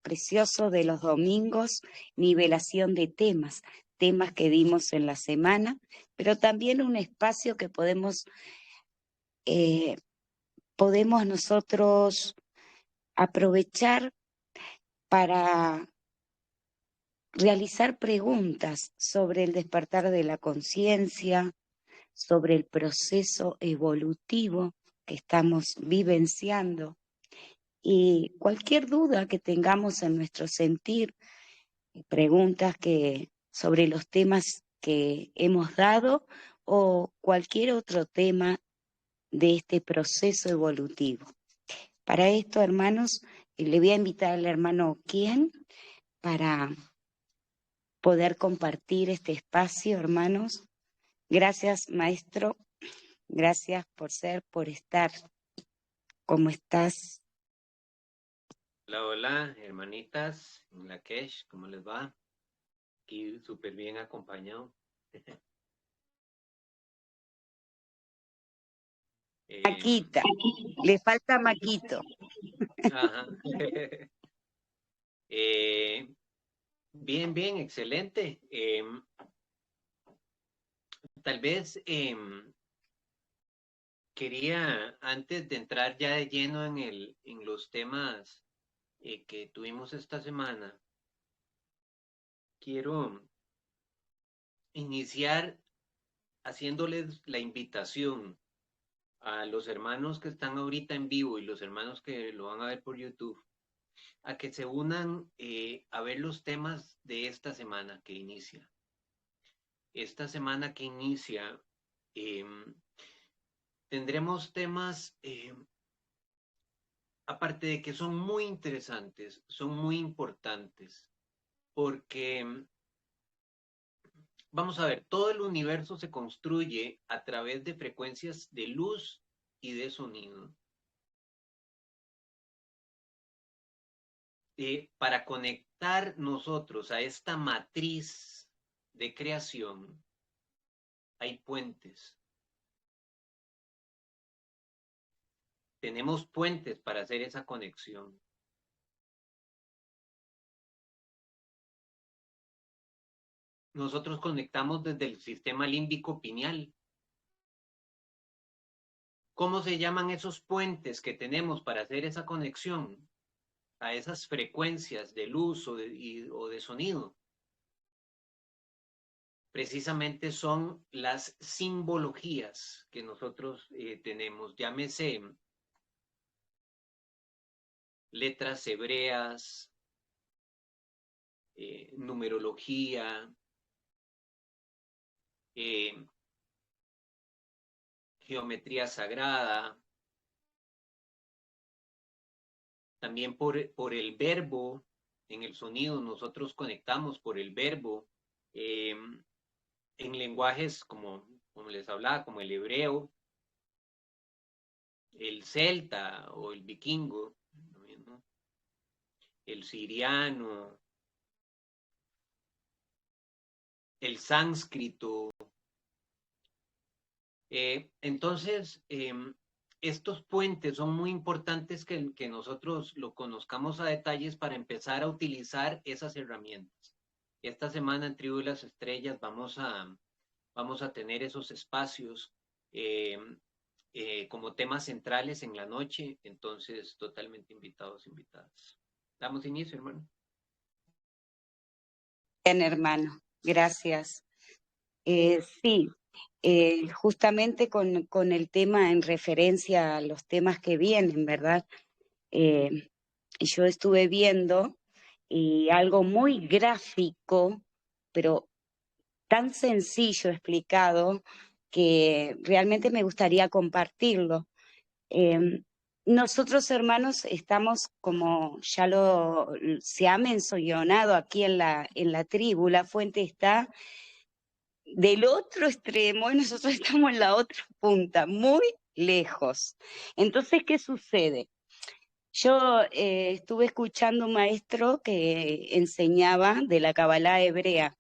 precioso de los domingos, nivelación de temas que dimos en la semana, pero también un espacio que podemos nosotros aprovechar para realizar preguntas sobre el despertar de la conciencia, sobre el proceso evolutivo que estamos vivenciando y cualquier duda que tengamos en nuestro sentir, preguntas sobre los temas que hemos dado o cualquier otro tema de este proceso evolutivo. Para esto, hermanos, le voy a invitar al hermano Kien para poder compartir este espacio, hermanos. Gracias, maestro. Gracias por estar. ¿Cómo estás? Hola, hola, hermanitas, en la Kesh, ¿cómo les va? Aquí súper bien acompañado. Maquita, le falta Maquito. Ajá. Bien, bien, excelente. Tal vez quería, antes de entrar ya de lleno en los temas que tuvimos esta semana, quiero iniciar haciéndoles la invitación a los hermanos que están ahorita en vivo y los hermanos que lo van a ver por YouTube, a que se unan a ver los temas de esta semana que inicia. Esta semana que inicia tendremos temas, aparte de que son muy interesantes, son muy importantes, porque vamos a ver, todo el universo se construye a través de frecuencias de luz y de sonido. Para conectar nosotros a esta matriz de creación, hay puentes. Tenemos puentes para hacer esa conexión. Nosotros conectamos desde el sistema límbico pineal. ¿Cómo se llaman esos puentes que tenemos para hacer esa conexión a esas frecuencias de luz o de sonido? Precisamente son las simbologías que nosotros tenemos, llámese letras hebreas, numerología, geometría sagrada, también por el verbo. En el sonido nosotros conectamos por el verbo, en lenguajes como les hablaba, como el hebreo, el celta o el vikingo, ¿no? El siriano, el sánscrito. Entonces, estos puentes son muy importantes que nosotros lo conozcamos a detalles para empezar a utilizar esas herramientas. Esta semana en Tribu de las Estrellas vamos a tener esos espacios como temas centrales en la noche, entonces totalmente invitados, invitadas. Damos inicio, hermano. Bien, hermano, gracias. Sí, justamente con el tema en referencia a los temas que vienen, ¿verdad? Yo estuve viendo y algo muy gráfico, pero tan sencillo explicado que realmente me gustaría compartirlo. Nosotros, hermanos, estamos, como ya se ha mencionado aquí en la tribu, la fuente está del otro extremo y nosotros estamos en la otra punta, muy lejos. Entonces, ¿qué sucede? Yo estuve escuchando un maestro que enseñaba de la Cabalá hebrea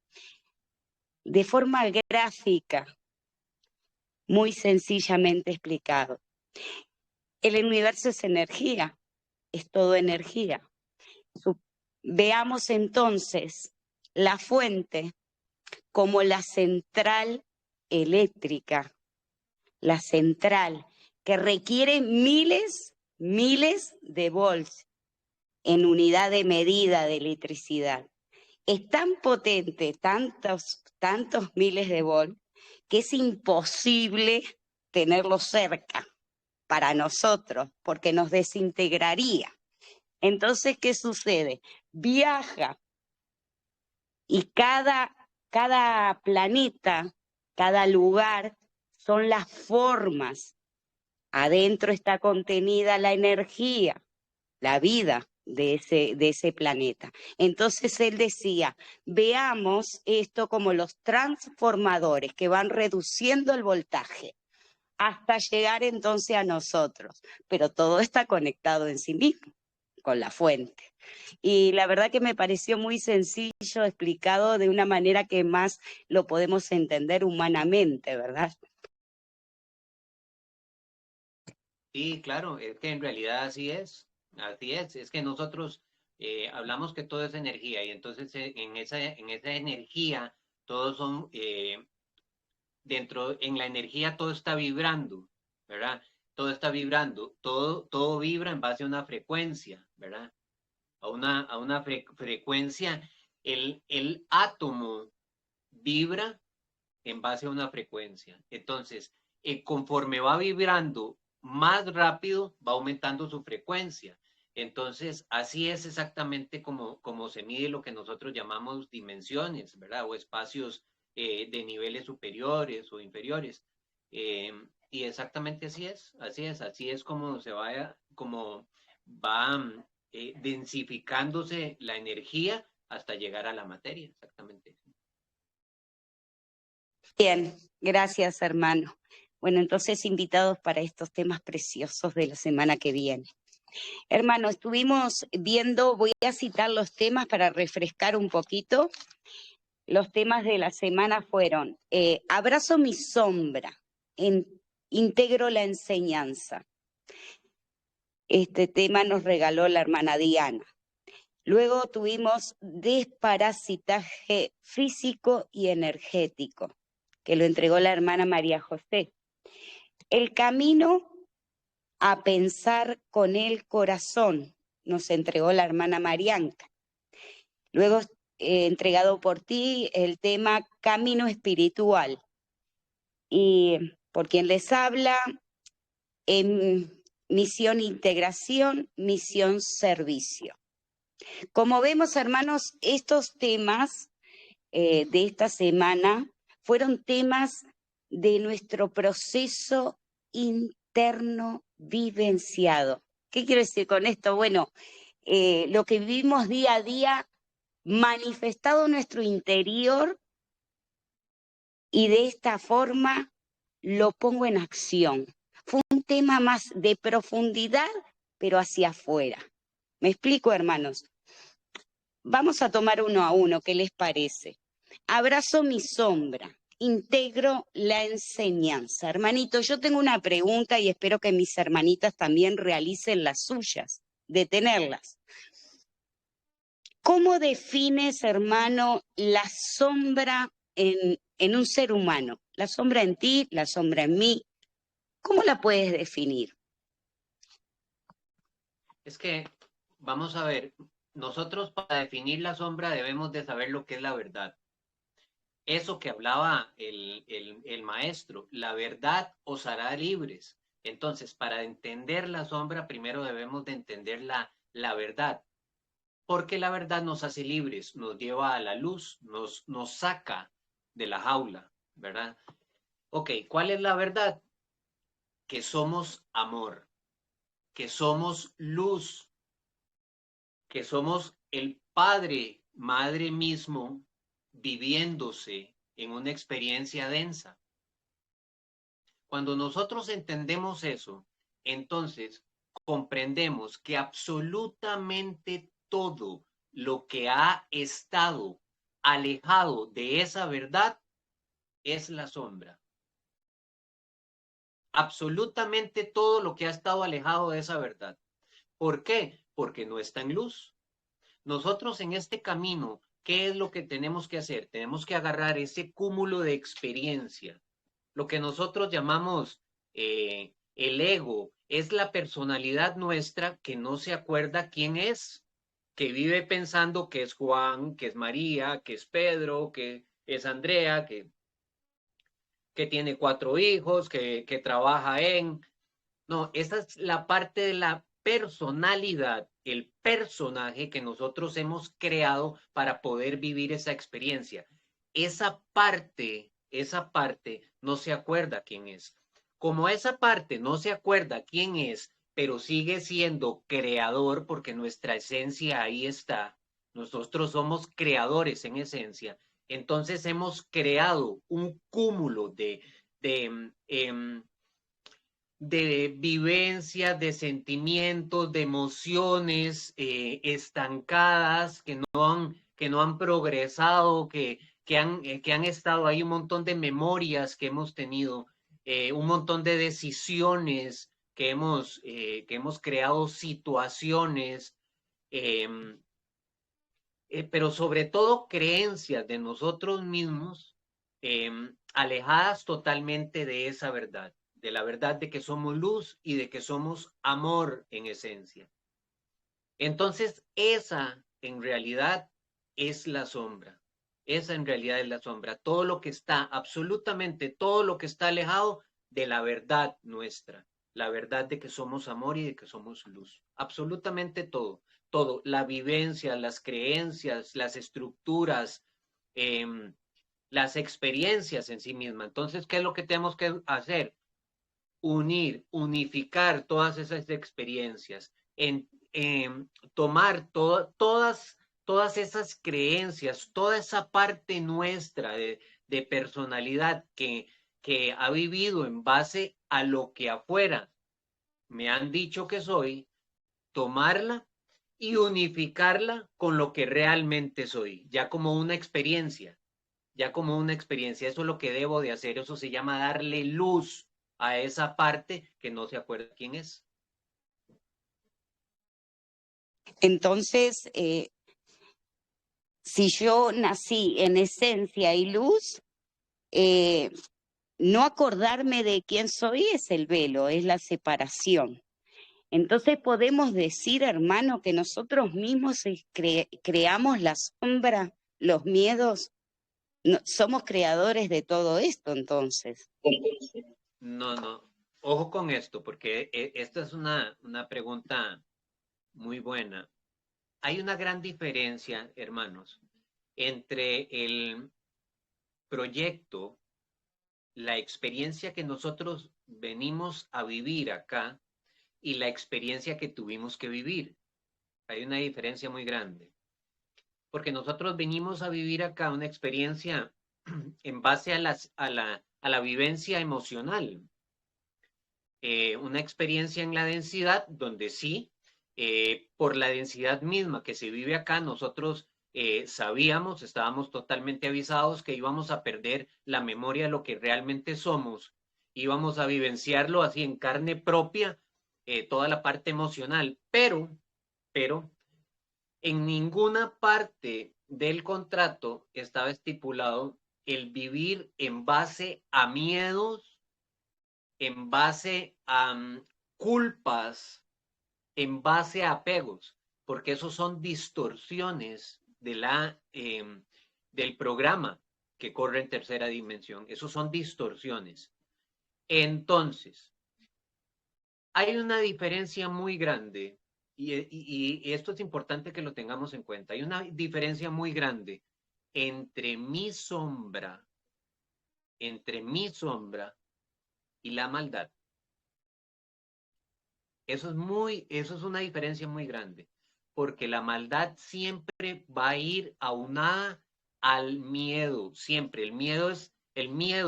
de forma gráfica, muy sencillamente explicado. El universo es energía, es todo energía. Veamos entonces la fuente como la central eléctrica, la central que requiere miles de volts en unidad de medida de electricidad. Es tan potente, tantos miles de volts, que es imposible tenerlo cerca para nosotros, porque nos desintegraría. Entonces, ¿qué sucede? Viaja y cada planeta, cada lugar, son las formas. Adentro está contenida la energía, la vida de ese planeta. Entonces él decía, veamos esto como los transformadores que van reduciendo el voltaje hasta llegar entonces a nosotros. Pero todo está conectado en sí mismo, con la fuente. Y la verdad que me pareció muy sencillo, explicado de una manera que más lo podemos entender humanamente, ¿verdad? Sí, claro, es que en realidad así es que nosotros hablamos que todo es energía y entonces en esa energía todos son, en la energía todo está vibrando, ¿verdad? Todo está vibrando, todo vibra en base a una frecuencia, ¿verdad? A una frecuencia, el átomo vibra en base a una frecuencia. Entonces, conforme va vibrando más rápido, va aumentando su frecuencia. Entonces, así es exactamente como se mide lo que nosotros llamamos dimensiones, ¿verdad? O espacios de niveles superiores o inferiores. Y exactamente así es como como va densificándose la energía hasta llegar a la materia, exactamente. Bien, gracias, hermano. Bueno, entonces invitados para estos temas preciosos de la semana que viene. Hermano, estuvimos viendo, voy a citar los temas para refrescar un poquito. Los temas de la semana fueron, abrazo mi sombra, integro la enseñanza. Este tema nos regaló la hermana Diana. Luego tuvimos desparasitaje físico y energético, que lo entregó la hermana María José. El camino a pensar con el corazón, nos entregó la hermana Marianca. Luego, entregado por ti, el tema camino espiritual. Y por quien les habla, misión integración, misión servicio. Como vemos, hermanos, estos temas de esta semana fueron temas de nuestro proceso interno vivenciado. ¿Qué quiero decir con esto? Bueno, lo que vivimos día a día manifestado en nuestro interior y de esta forma lo pongo en acción. Fue un tema más de profundidad, pero hacia afuera. ¿Me explico, hermanos? Vamos a tomar uno a uno, ¿qué les parece? Abrazo mi sombra, integro la enseñanza. Hermanito, yo tengo una pregunta y espero que mis hermanitas también realicen las suyas, de tenerlas. ¿Cómo defines, hermano, la sombra en un ser humano? La sombra en ti, la sombra en mí. ¿Cómo la puedes definir? Es que, vamos a ver, nosotros para definir la sombra debemos de saber lo que es la verdad. Eso que hablaba el maestro, la verdad os hará libres. Entonces, para entender la sombra, primero debemos de entender la verdad, porque la verdad nos hace libres, nos lleva a la luz, nos saca de la jaula, ¿verdad? Ok, ¿cuál es la verdad? Que somos amor, que somos luz, que somos el padre, madre mismo, viviéndose en una experiencia densa. Cuando nosotros entendemos eso, entonces comprendemos que absolutamente todo lo que ha estado alejado de esa verdad es la sombra. Absolutamente todo lo que ha estado alejado de esa verdad. ¿Por qué? Porque no está en luz. nosotros en este camino, ¿qué es lo que tenemos que hacer? Tenemos que agarrar ese cúmulo de experiencia, lo que nosotros llamamos el ego, es la personalidad nuestra que no se acuerda quién es, que vive pensando que es Juan, que es María, que es Pedro, que es Andrea, que tiene 4 hijos, que trabaja en... No, esa es la parte de la personalidad, el personaje que nosotros hemos creado para poder vivir esa experiencia. Esa parte no se acuerda quién es. Como esa parte no se acuerda quién es, pero sigue siendo creador porque nuestra esencia ahí está. Nosotros somos creadores en esencia. Entonces hemos creado un cúmulo de de vivencias, de sentimientos, de emociones estancadas que no han progresado, que han estado ahí, un montón de memorias que hemos tenido, un montón de decisiones que hemos creado situaciones, eh, pero sobre todo creencias de nosotros mismos eh, alejadas totalmente de esa verdad, de la verdad de que somos luz y de que somos amor en esencia. Entonces, esa en realidad es la sombra. Esa en realidad es la sombra. Todo lo que está, absolutamente todo lo que está alejado de la verdad nuestra. La verdad de que somos amor y de que somos luz. Absolutamente todo. Todo. La vivencia, las creencias, las estructuras, eh, las experiencias en sí mismas. Entonces, ¿qué es lo que tenemos que hacer? Unificar todas esas experiencias, tomar todas esas creencias, toda esa parte nuestra de personalidad que ha vivido en base a lo que afuera me han dicho que soy, tomarla y unificarla con lo que realmente soy, ya como una experiencia, ya como una experiencia. Eso es lo que debo de hacer. Eso se llama darle luz a esa parte que no se acuerda quién es. Entonces, si yo nací en esencia y luz, eh, no acordarme de quién soy es el velo, es la separación. Entonces podemos decir, hermano, que nosotros mismos creamos la sombra, los miedos, somos creadores de todo esto entonces. No, no. Ojo con esto, porque esta es una pregunta muy buena. Hay una gran diferencia, hermanos, entre el proyecto, la experiencia que nosotros venimos a vivir acá y la experiencia que tuvimos que vivir. Hay una diferencia muy grande. Porque nosotros venimos a vivir acá una experiencia en base a la vivencia emocional. Una experiencia en la densidad donde sí, por la densidad misma que se vive acá, nosotros sabíamos, estábamos totalmente avisados que íbamos a perder la memoria de lo que realmente somos, íbamos a vivenciarlo así en carne propia, toda la parte emocional, pero en ninguna parte del contrato estaba estipulado el vivir en base a miedos, en base a culpas, en base a apegos, porque esos son distorsiones del programa que corre en tercera dimensión. Esos son distorsiones. Entonces, hay una diferencia muy grande y esto es importante que lo tengamos en cuenta. Hay una diferencia muy grande entre entre mi sombra y la maldad. Eso es una diferencia muy grande, porque la maldad siempre va a ir aunada al miedo, siempre. El miedo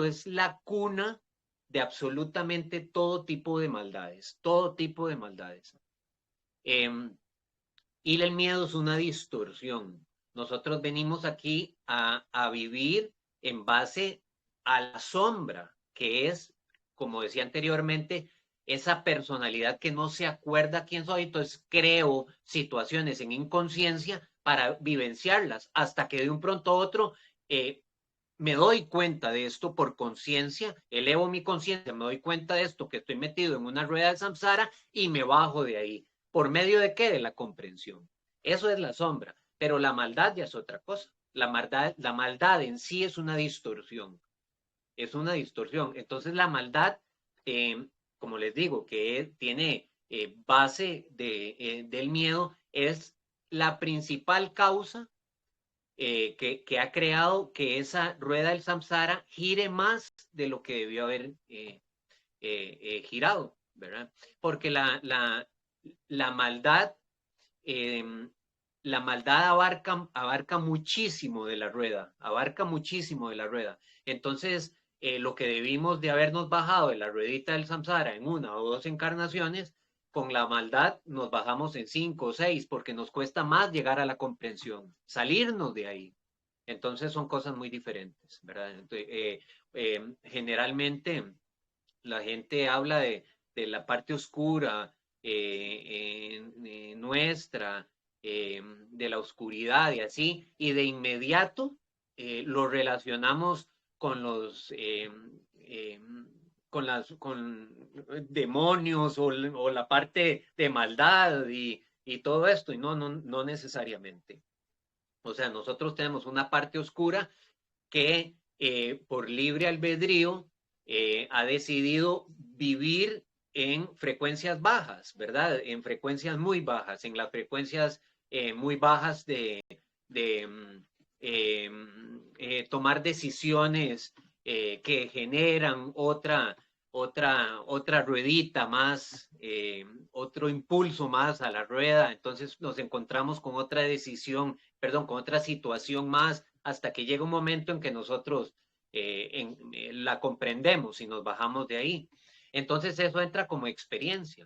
es la cuna de absolutamente todo tipo de maldades, todo tipo de maldades. Y el miedo es una distorsión. Nosotros venimos aquí a vivir en base a la sombra, que es, como decía anteriormente, esa personalidad que no se acuerda quién soy, entonces creo situaciones en inconsciencia para vivenciarlas, hasta que de un pronto a otro me doy cuenta de esto por conciencia, elevo mi conciencia, me doy cuenta de esto, que estoy metido en una rueda de samsara y me bajo de ahí. ¿Por medio de qué? De la comprensión. Eso es la sombra, pero la maldad ya es otra cosa. La maldad en sí es una distorsión. Es una distorsión. Entonces la maldad, como les digo, que tiene base del miedo, es la principal causa que ha creado que esa rueda del samsara gire más de lo que debió haber girado, ¿verdad? Porque la maldad, eh, la maldad abarca muchísimo de la rueda, abarca muchísimo de la rueda. Entonces, lo que debimos de habernos bajado de la ruedita del samsara en una o dos encarnaciones, con la maldad nos bajamos en 5 o 6 porque nos cuesta más llegar a la comprensión, salirnos de ahí. Entonces son cosas muy diferentes, ¿verdad? Entonces, generalmente la gente habla de la parte oscura nuestra, de la oscuridad y así, y de inmediato lo relacionamos con los con demonios o la parte de maldad y todo esto, y no necesariamente. O sea, nosotros tenemos una parte oscura que por libre albedrío ha decidido vivir en frecuencias bajas, ¿verdad? En frecuencias muy bajas, en las frecuencias muy bajas de tomar decisiones que generan otra ruedita más, otro impulso más a la rueda. Entonces nos encontramos con otra decisión, perdón, con otra situación más, hasta que llega un momento en que nosotros la comprendemos y nos bajamos de ahí. Entonces eso entra como experiencia,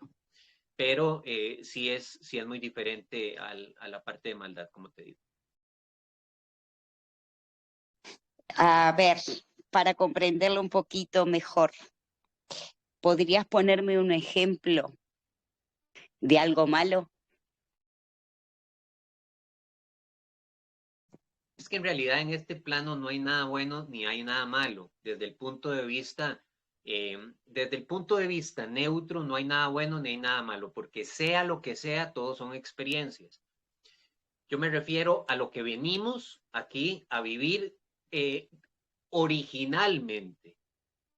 pero sí es muy diferente a la parte de maldad, como te digo. A ver, para comprenderlo un poquito mejor, ¿podrías ponerme un ejemplo de algo malo? Es que en realidad en este plano no hay nada bueno ni hay nada malo. Desde el punto de vista neutro, no hay nada bueno ni hay nada malo, porque sea lo que sea, todos son experiencias. Yo me refiero a lo que venimos aquí a vivir originalmente.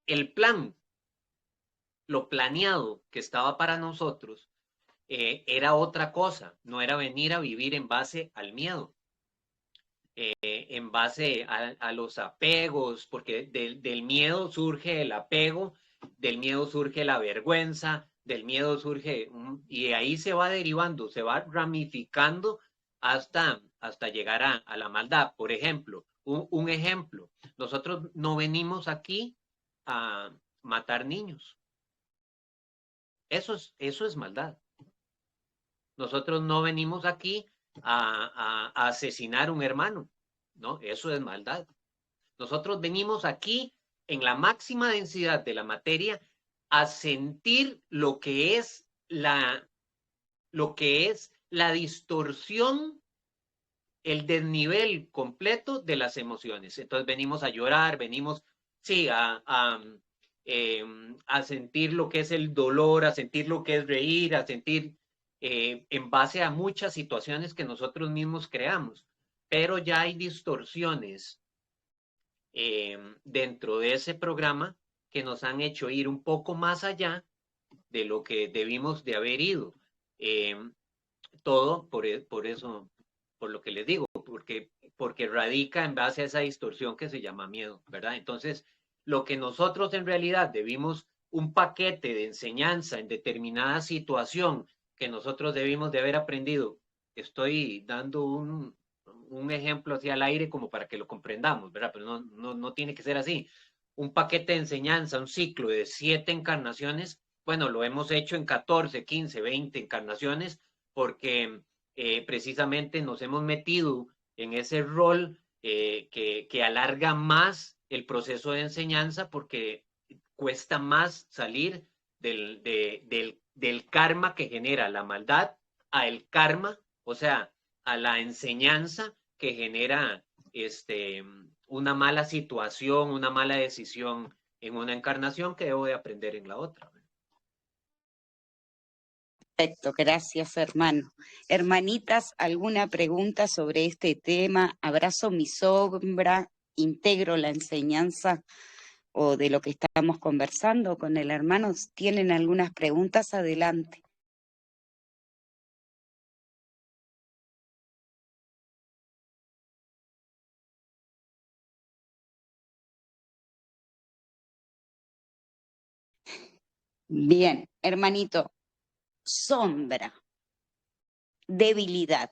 El plan, lo planeado que estaba para nosotros, era otra cosa, no era venir a vivir en base al miedo. En base a los apegos, porque del miedo surge el apego, del miedo surge la vergüenza, del miedo surge, y ahí se va derivando, se va ramificando hasta llegar a la maldad. Por ejemplo, un ejemplo, nosotros no venimos aquí a matar niños. Eso es maldad. Nosotros no venimos aquí a asesinar un hermano, ¿no? Eso es maldad. Nosotros venimos aquí en la máxima densidad de la materia a sentir lo que es la distorsión, el desnivel completo de las emociones. Entonces venimos a llorar, venimos, sí, a sentir lo que es el dolor, a sentir lo que es reír, a sentir en base a muchas situaciones que nosotros mismos creamos. Pero ya hay distorsiones dentro de ese programa que nos han hecho ir un poco más allá de lo que debimos de haber ido. Todo por eso, por lo que les digo, porque radica en base a esa distorsión que se llama miedo, ¿verdad? Entonces, lo que nosotros en realidad debimos, un paquete de enseñanza en determinada situación que nosotros debimos de haber aprendido, estoy dando un ejemplo hacia el aire como para que lo comprendamos, ¿verdad? Pero no tiene que ser así. Un paquete de enseñanza, un ciclo de 7 encarnaciones, bueno, lo hemos hecho en 14, 15, 20 encarnaciones, porque precisamente nos hemos metido en ese rol que alarga más el proceso de enseñanza porque cuesta más salir del karma que genera la maldad a el karma, o sea, a la enseñanza que genera una mala situación, una mala decisión en una encarnación que debo de aprender en la otra. Perfecto, gracias hermano. Hermanitas, ¿alguna pregunta sobre este tema? Abrazo mi sombra, integro la enseñanza o de lo que estamos conversando con el hermano. ¿Tienen algunas preguntas? Adelante. Bien, hermanito, sombra, debilidad.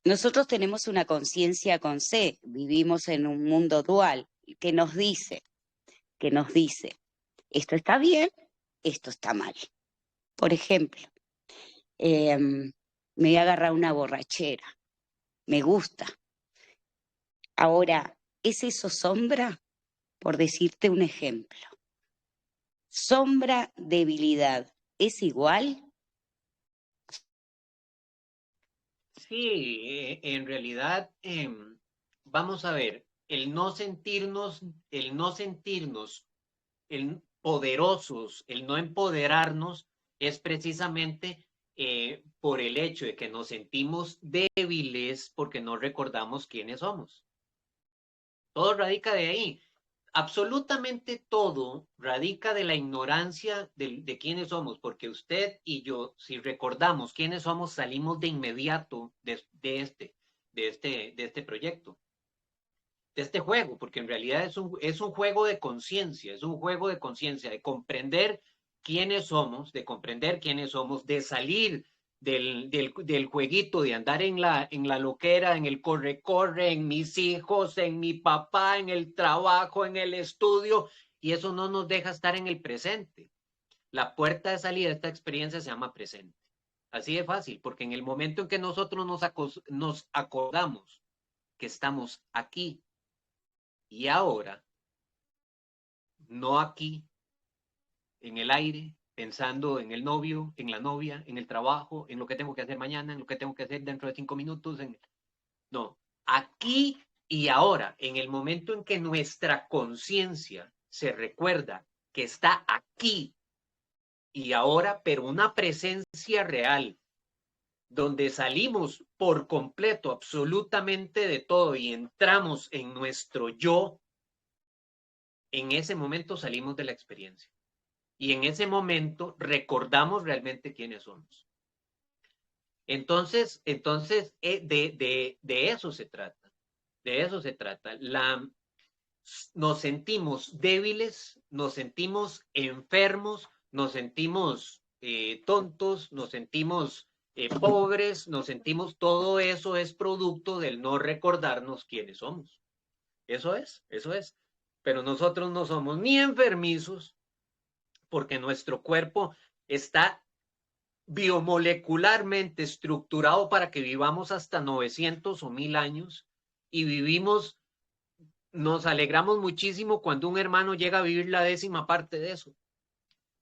Nosotros tenemos una conciencia con C, vivimos en un mundo dual que nos dice, esto está bien, esto está mal. Por ejemplo, me voy a agarrar una borrachera, me gusta. Ahora, ¿es eso sombra? Por decirte un ejemplo. Sombra, debilidad, ¿es igual? Sí, en realidad, vamos a ver, el no sentirnos poderosos, el no empoderarnos, es precisamente por el hecho de que nos sentimos débiles porque no recordamos quiénes somos. Todo radica de ahí. Absolutamente todo radica de la ignorancia de quiénes somos, porque usted y yo, si recordamos quiénes somos, salimos de inmediato de este proyecto, de este juego, porque en realidad es un juego de conciencia, es un juego de conciencia, de comprender quiénes somos, de salir del jueguito, de andar en la loquera, en el corre-corre, en mis hijos, en mi papá, en el trabajo, en el estudio, y eso no nos deja estar en el presente. La puerta de salida de esta experiencia se llama presente. Así de fácil, porque en el momento en que nosotros nos acordamos que estamos aquí y ahora, no aquí, en el aire, pensando en el novio, en la novia, en el trabajo, en lo que tengo que hacer mañana, en lo que tengo que hacer dentro de 5 minutos. No, aquí y ahora, en el momento en que nuestra conciencia se recuerda que está aquí y ahora, pero una presencia real, donde salimos por completo, absolutamente de todo y entramos en nuestro yo, en ese momento salimos de la experiencia. Y en ese momento recordamos realmente quiénes somos. Entonces de eso se trata. De eso se trata. Nos sentimos débiles, nos sentimos enfermos, nos sentimos tontos, nos sentimos pobres, nos sentimos, todo eso es producto del no recordarnos quiénes somos. Eso es, eso es. Pero nosotros no somos ni enfermizos, porque nuestro cuerpo está biomolecularmente estructurado para que vivamos hasta 900 o 1000 años y vivimos, nos alegramos muchísimo cuando un hermano llega a vivir la 10ª parte de eso,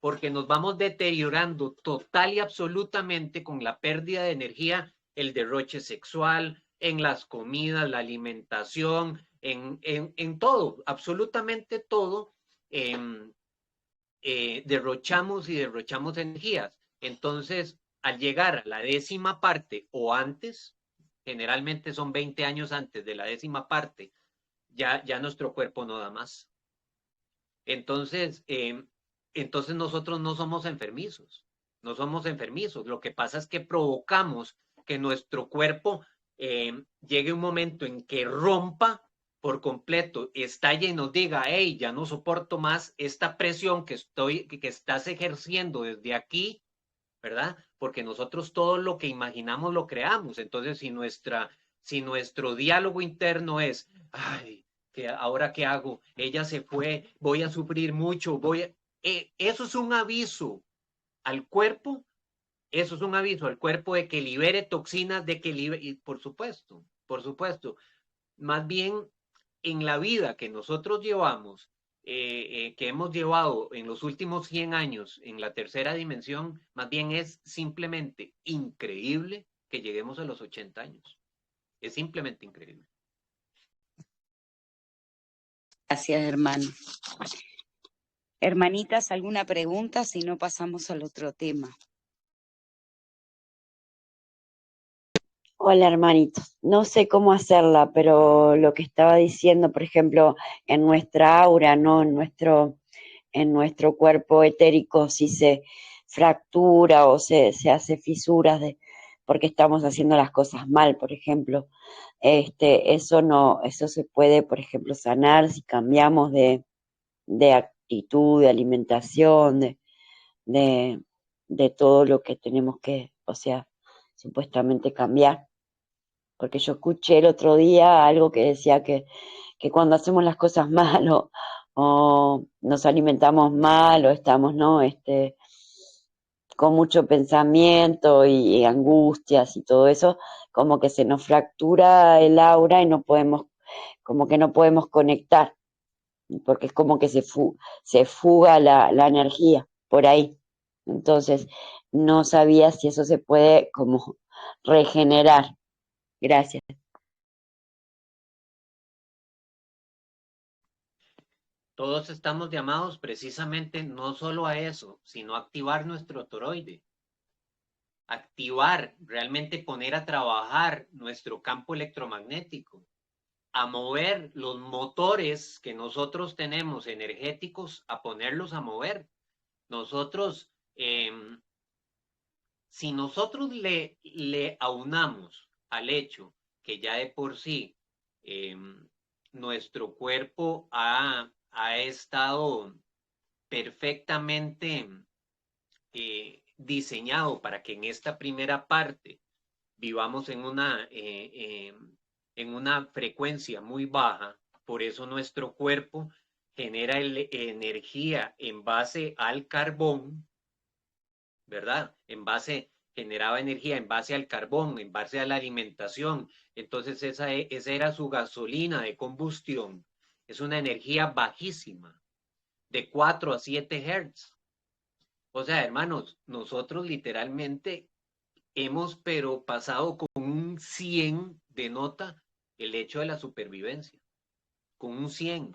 porque nos vamos deteriorando total y absolutamente con la pérdida de energía, el derroche sexual, en las comidas, la alimentación, en todo, absolutamente todo. Derrochamos y derrochamos energías. Entonces, al llegar a la 10ª parte o antes, generalmente son 20 años antes de la 10ª parte, ya nuestro cuerpo no da más. Entonces nosotros no somos enfermizos, no somos enfermizos. Lo que pasa es que provocamos que nuestro cuerpo llegue un momento en que rompa por completo, estalle y nos diga, hey, ya no soporto más esta presión que estás ejerciendo desde aquí, ¿verdad? Porque nosotros todo lo que imaginamos lo creamos. Entonces, si nuestro diálogo interno es, ay, ¿ahora qué hago? Ella se fue, voy a sufrir mucho, eso es un aviso al cuerpo, eso es un aviso al cuerpo de que libere toxinas, y por supuesto, más bien en la vida que nosotros llevamos, que hemos llevado en los últimos 100 años en la tercera dimensión, más bien es simplemente increíble que lleguemos a los 80 años. Es simplemente increíble. Gracias, hermano. Hermanitas, ¿alguna pregunta? Si no, pasamos al otro tema. Hola, hermanitos. No sé cómo hacerla, pero lo que estaba diciendo, por ejemplo, en nuestra aura, ¿no? En nuestro cuerpo etérico, si se fractura o se hace fisuras porque estamos haciendo las cosas mal, por ejemplo. Eso no, eso se puede, por ejemplo, sanar si cambiamos de actitud, de alimentación, de, de todo lo que tenemos que, o sea, supuestamente cambiar. Porque yo escuché el otro día algo que decía que cuando hacemos las cosas mal o nos alimentamos mal o estamos, ¿no? Con mucho pensamiento y angustias y todo eso, como que se nos fractura el aura y no podemos, como que no podemos conectar, porque es como que se fuga la energía por ahí. Entonces, no sabía si eso se puede como regenerar. Gracias. Todos estamos llamados precisamente no solo a eso, sino a activar nuestro toroide, activar, realmente poner a trabajar nuestro campo electromagnético, a mover los motores que nosotros tenemos energéticos, a ponerlos a mover. Nosotros, si nosotros le aunamos al hecho que ya de por sí nuestro cuerpo ha estado perfectamente diseñado para que en esta primera parte vivamos en una frecuencia muy baja, por eso nuestro cuerpo genera energía en base al carbón, ¿verdad? Generaba energía en base al carbón, en base a la alimentación. Entonces esa era su gasolina de combustión. Es una energía bajísima, de 4 a 7 Hz. O sea, hermanos, nosotros literalmente hemos pero pasado con un 100 de nota el hecho de la supervivencia. Con un 100.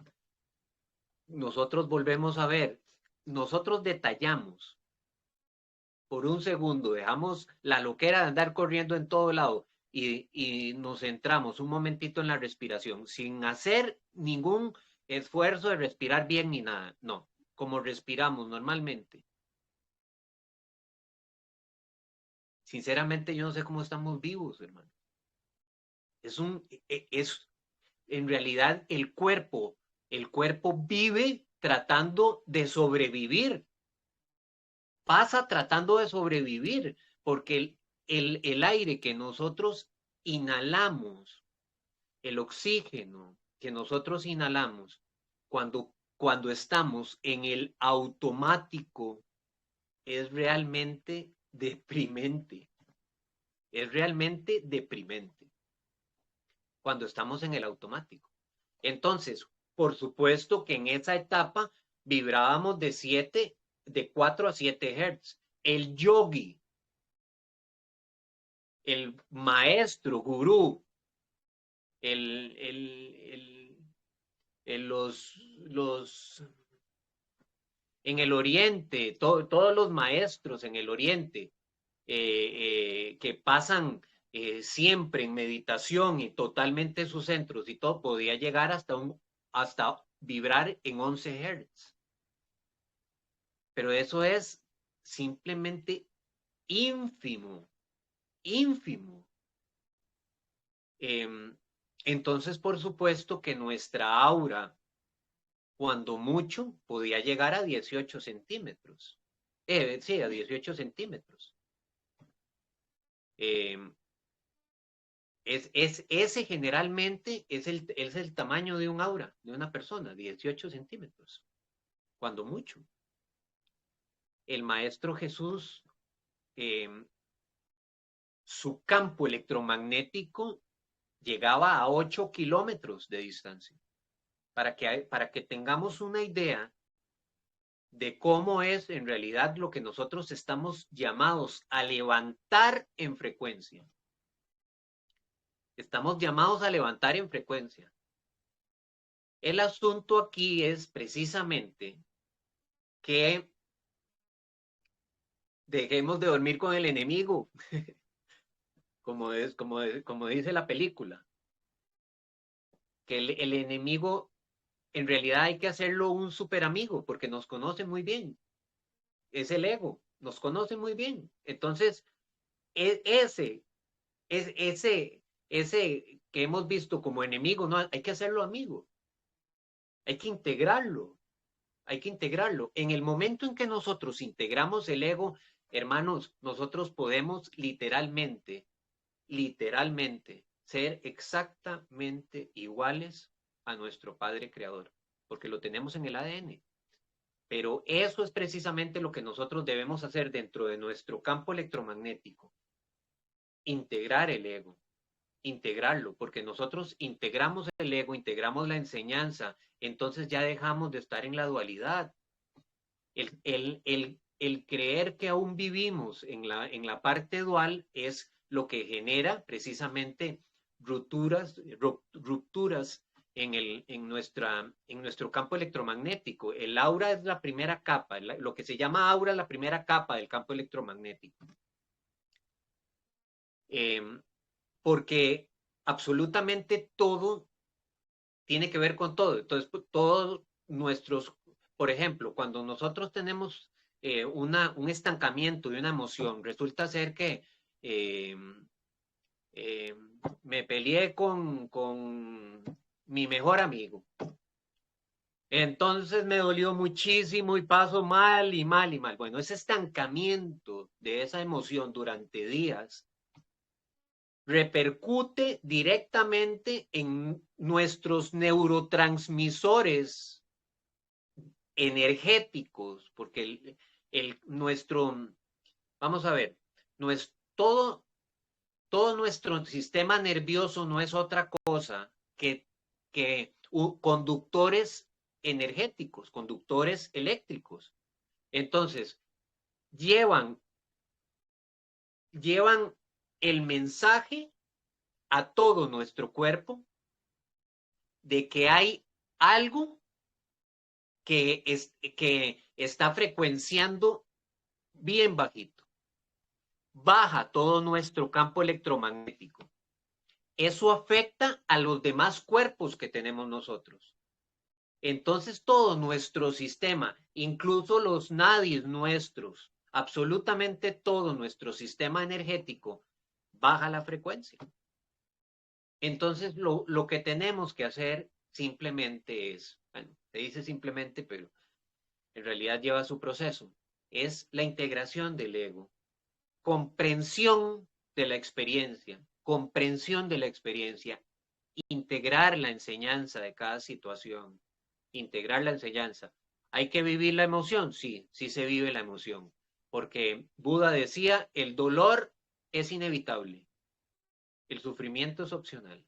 Nosotros volvemos a ver, nosotros detallamos por un segundo, dejamos la loquera de andar corriendo en todo lado y nos centramos un momentito en la respiración, sin hacer ningún esfuerzo de respirar bien ni nada. No, como respiramos normalmente. Sinceramente, yo no sé cómo estamos vivos, hermano. En realidad, el cuerpo vive tratando de sobrevivir. Pasa tratando de sobrevivir, porque el aire que nosotros inhalamos, el oxígeno que nosotros inhalamos, cuando estamos en el automático, es realmente deprimente. Es realmente deprimente cuando estamos en el automático. Entonces, por supuesto que en esa etapa vibrábamos de 4 a 7 Hz. El yogi, el maestro, gurú, el, el, los en el oriente, todos los maestros en el oriente que pasan siempre en meditación y totalmente sus centros y todo, podía llegar hasta vibrar en 11 Hz. Pero eso es simplemente ínfimo, ínfimo. Entonces, por supuesto que nuestra aura, cuando mucho, podía llegar a 18 centímetros. Sí, a 18 centímetros. Ese generalmente es el tamaño de un aura, de una persona, 18 centímetros, cuando mucho. El Maestro Jesús, su campo electromagnético llegaba a 8 kilómetros de distancia. para que tengamos una idea de cómo es en realidad lo que nosotros estamos llamados a levantar en frecuencia. Estamos llamados a levantar en frecuencia. El asunto aquí es precisamente que dejemos de dormir con el enemigo, como dice la película. Que el enemigo, en realidad hay que hacerlo un super amigo, porque nos conoce muy bien. Es el ego, nos conoce muy bien. Entonces, ese que hemos visto como enemigo, no, hay que hacerlo amigo. Hay que integrarlo. Hay que integrarlo. En el momento en que nosotros integramos el ego, hermanos, nosotros podemos literalmente ser exactamente iguales a nuestro Padre Creador, porque lo tenemos en el ADN. Pero eso es precisamente lo que nosotros debemos hacer dentro de nuestro campo electromagnético. Integrar el ego, integrarlo, porque nosotros integramos el ego, integramos la enseñanza, entonces ya dejamos de estar en la dualidad. El creer que aún vivimos en la parte dual es lo que genera precisamente rupturas en nuestro campo electromagnético. El aura es la primera capa, lo que se llama aura es la primera capa del campo electromagnético. Porque absolutamente todo tiene que ver con todo. Entonces, todos nuestros, por ejemplo, cuando nosotros tenemos un estancamiento de una emoción, resulta ser que me peleé con mi mejor amigo. Entonces me dolió muchísimo y paso mal y mal y mal. Bueno, ese estancamiento de esa emoción durante días repercute directamente en nuestros neurotransmisores energéticos, porque vamos a ver, todo nuestro sistema nervioso no es otra cosa que conductores energéticos, conductores eléctricos. Entonces, llevan el mensaje a todo nuestro cuerpo de que hay algo que está frecuenciando bien bajito. Baja todo nuestro campo electromagnético. Eso afecta a los demás cuerpos que tenemos nosotros. Entonces todo nuestro sistema, incluso los nadis nuestros, absolutamente todo nuestro sistema energético, baja la frecuencia. Entonces lo que tenemos que hacer simplemente es, bueno, se dice simplemente, pero en realidad lleva su proceso, es la integración del ego, comprensión de la experiencia, integrar la enseñanza de cada situación, integrar la enseñanza. ¿Hay que vivir la emoción? Sí, sí se vive la emoción, porque Buda decía, el dolor es inevitable, el sufrimiento es opcional.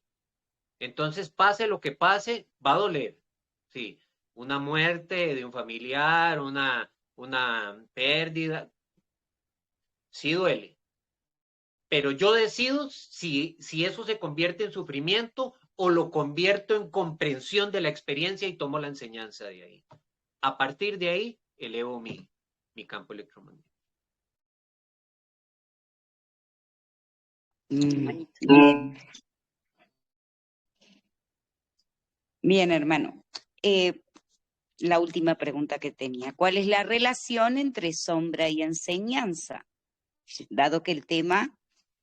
Entonces, pase lo que pase, va a doler. Sí, una muerte de un familiar, una pérdida, sí duele. Pero yo decido si eso se convierte en sufrimiento o lo convierto en comprensión de la experiencia y tomo la enseñanza de ahí. A partir de ahí, elevo mi campo electromagnético. Bien, hermano. La última pregunta que tenía. ¿Cuál es la relación entre sombra y enseñanza? Dado que el tema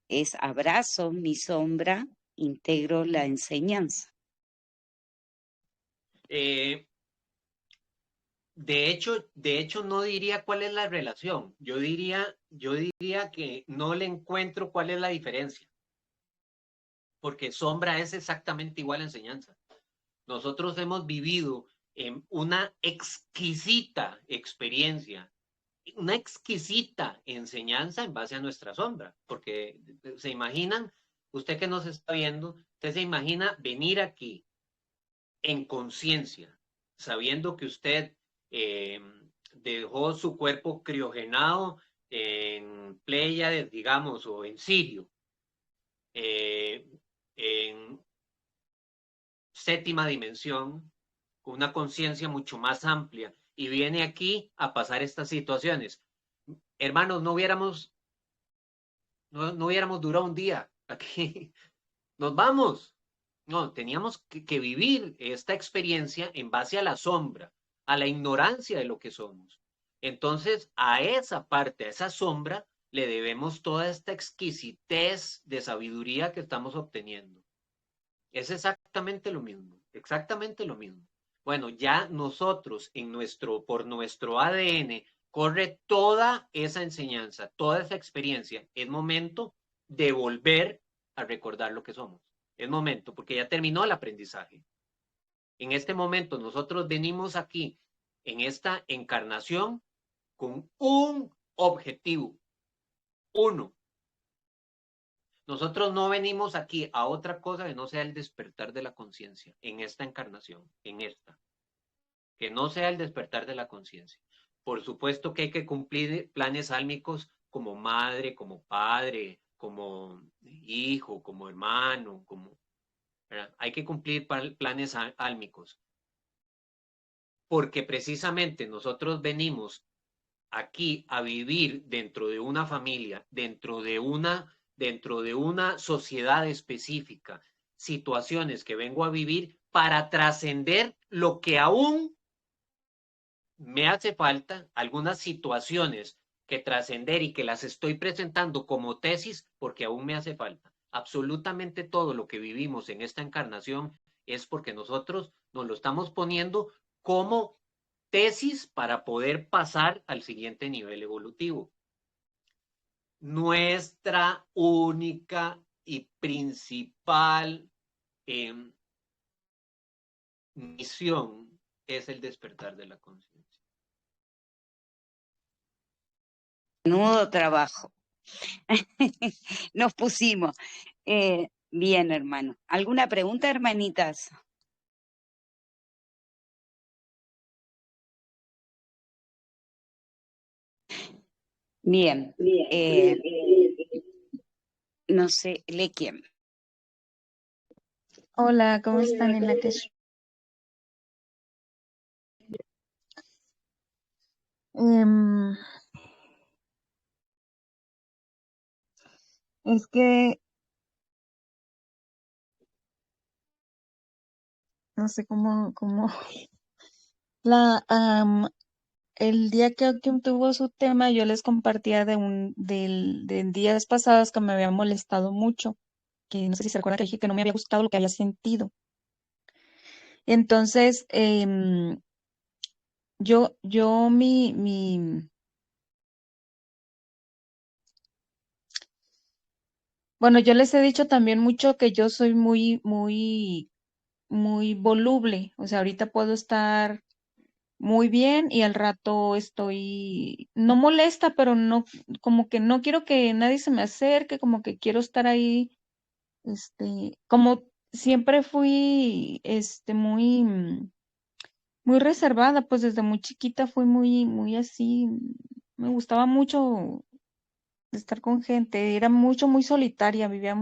es abrazo mi sombra, integro la enseñanza. De hecho, no diría cuál es la relación. Yo diría que no le encuentro cuál es la diferencia. Porque sombra es exactamente igual a enseñanza. Nosotros hemos vivido una exquisita experiencia, una exquisita enseñanza en base a nuestra sombra. Porque se imaginan, usted que nos está viendo, usted se imagina venir aquí en conciencia, sabiendo que usted dejó su cuerpo criogenado en Pléyades, digamos, o en Sirio, en séptima dimensión, con una conciencia mucho más amplia, y viene aquí a pasar estas situaciones. Hermanos, no hubiéramos durado un día aquí. Nos vamos. No, teníamos que vivir esta experiencia en base a la sombra, a la ignorancia de lo que somos. Entonces, a esa parte, a esa sombra, le debemos toda esta exquisitez de sabiduría que estamos obteniendo. Es exactamente lo mismo, exactamente lo mismo. Bueno, ya nosotros por nuestro ADN corre toda esa enseñanza, toda esa experiencia. Es momento de volver a recordar lo que somos. Es momento, porque ya terminó el aprendizaje. En este momento nosotros venimos aquí, en esta encarnación, con un objetivo, uno. Nosotros no venimos aquí a otra cosa que no sea el despertar de la conciencia, en esta encarnación, en esta. Que no sea el despertar de la conciencia. Por supuesto que hay que cumplir planes álmicos como madre, como padre, como hijo, como hermano, ¿verdad? Hay que cumplir planes álmicos. Porque precisamente nosotros venimos aquí a vivir dentro de una familia, dentro de una sociedad específica, situaciones que vengo a vivir para trascender lo que aún me hace falta, algunas situaciones que trascender y que las estoy presentando como tesis porque aún me hace falta. Absolutamente todo lo que vivimos en esta encarnación es porque nosotros nos lo estamos poniendo como tesis para poder pasar al siguiente nivel evolutivo. Nuestra única y principal misión es el despertar de la conciencia. Menudo trabajo. Nos pusimos. Bien, hermano. ¿Alguna pregunta, hermanitas? Bien. No sé, ¿le quién? Hola, ¿cómo están en la que es que no sé cómo la el día que tuvo su tema yo les compartía de días pasados que me había molestado mucho, que no sé si se acuerdan que dije que no me había gustado lo que había sentido. Entonces, bueno, yo les he dicho también mucho que yo soy muy voluble, o sea, ahorita puedo estar muy bien y al rato estoy, no molesta, pero no, como que no quiero que nadie se me acerque, como que quiero estar ahí, como siempre fui, muy reservada, pues desde muy chiquita fui muy así, me gustaba mucho estar con gente, era muy solitaria, vivía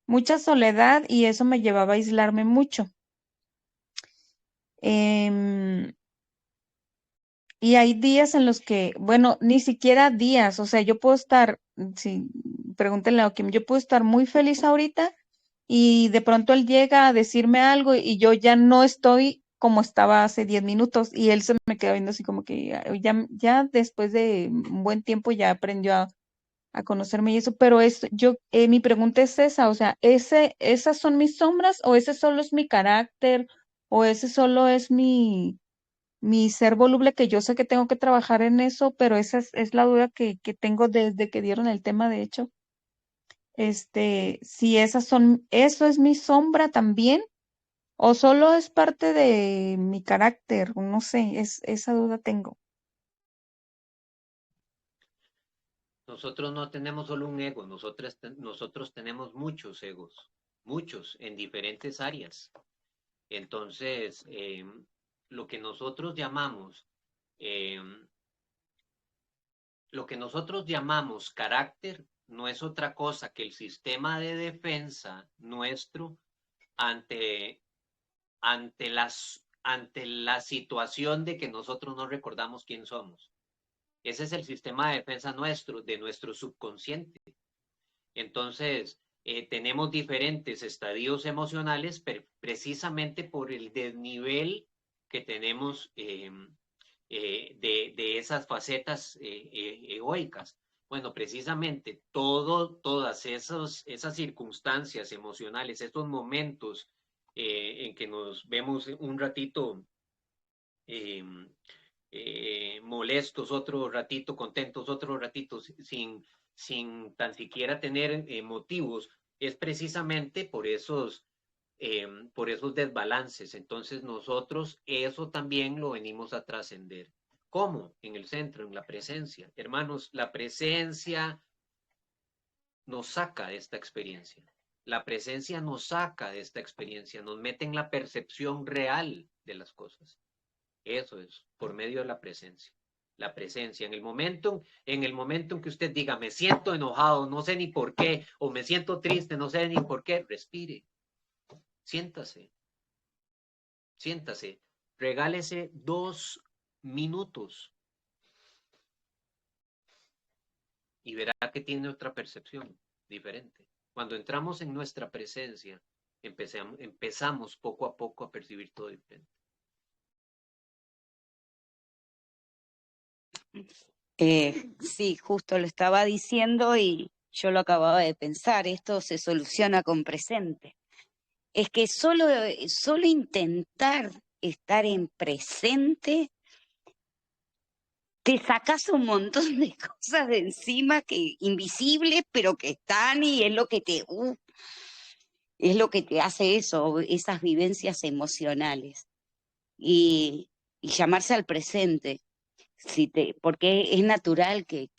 mucha soledad y eso me llevaba a aislarme mucho. Em, Y hay días en los que, bueno, ni siquiera días, o sea, yo puedo estar, si pregúntenle a Kim, yo puedo estar muy feliz ahorita y de pronto él llega a decirme algo y yo ya no estoy como estaba hace 10 minutos y él se me queda viendo así como que ya después de un buen tiempo ya aprendió a conocerme y eso, pero mi pregunta es esa, o sea, ¿esas son mis sombras o ese solo es mi carácter o ese solo es mi ser voluble, que yo sé que tengo que trabajar en eso, pero esa es la duda que tengo desde que dieron el tema, de hecho. Si eso es mi sombra también, o solo es parte de mi carácter, no sé, esa duda tengo. Nosotros no tenemos solo un ego, nosotros tenemos muchos egos, muchos en diferentes áreas. Entonces, lo que nosotros llamamos carácter no es otra cosa que el sistema de defensa nuestro ante la situación de que nosotros no recordamos quién somos. Ese es el sistema de defensa nuestro, de nuestro subconsciente. Entonces, tenemos diferentes estadios emocionales precisamente por el desnivel que tenemos de esas facetas egoicas. Bueno, precisamente todas esas circunstancias emocionales, estos momentos en que nos vemos un ratito molestos, otro ratito contentos, otro ratito sin tan siquiera tener motivos, es precisamente por esos desbalances. Entonces nosotros eso también lo venimos a trascender. ¿Cómo? En el centro, en la presencia. Hermanos, la presencia nos saca de esta experiencia. La presencia nos saca de esta experiencia, nos mete en la percepción real de las cosas. Eso es, por medio de la presencia. La presencia, en el momento en que usted diga, me siento enojado, no sé ni por qué, o me siento triste, no sé ni por qué, respire. Siéntase. Regálese 2 minutos y verá que tiene otra percepción diferente. Cuando entramos en nuestra presencia, empezamos poco a poco a percibir todo diferente. Sí, justo lo estaba diciendo y yo lo acababa de pensar, esto se soluciona con presente. Es que solo intentar estar en presente, te sacas un montón de cosas de encima que invisibles, pero que están y es lo que te hace eso, esas vivencias emocionales. Y llamarse al presente, porque es natural que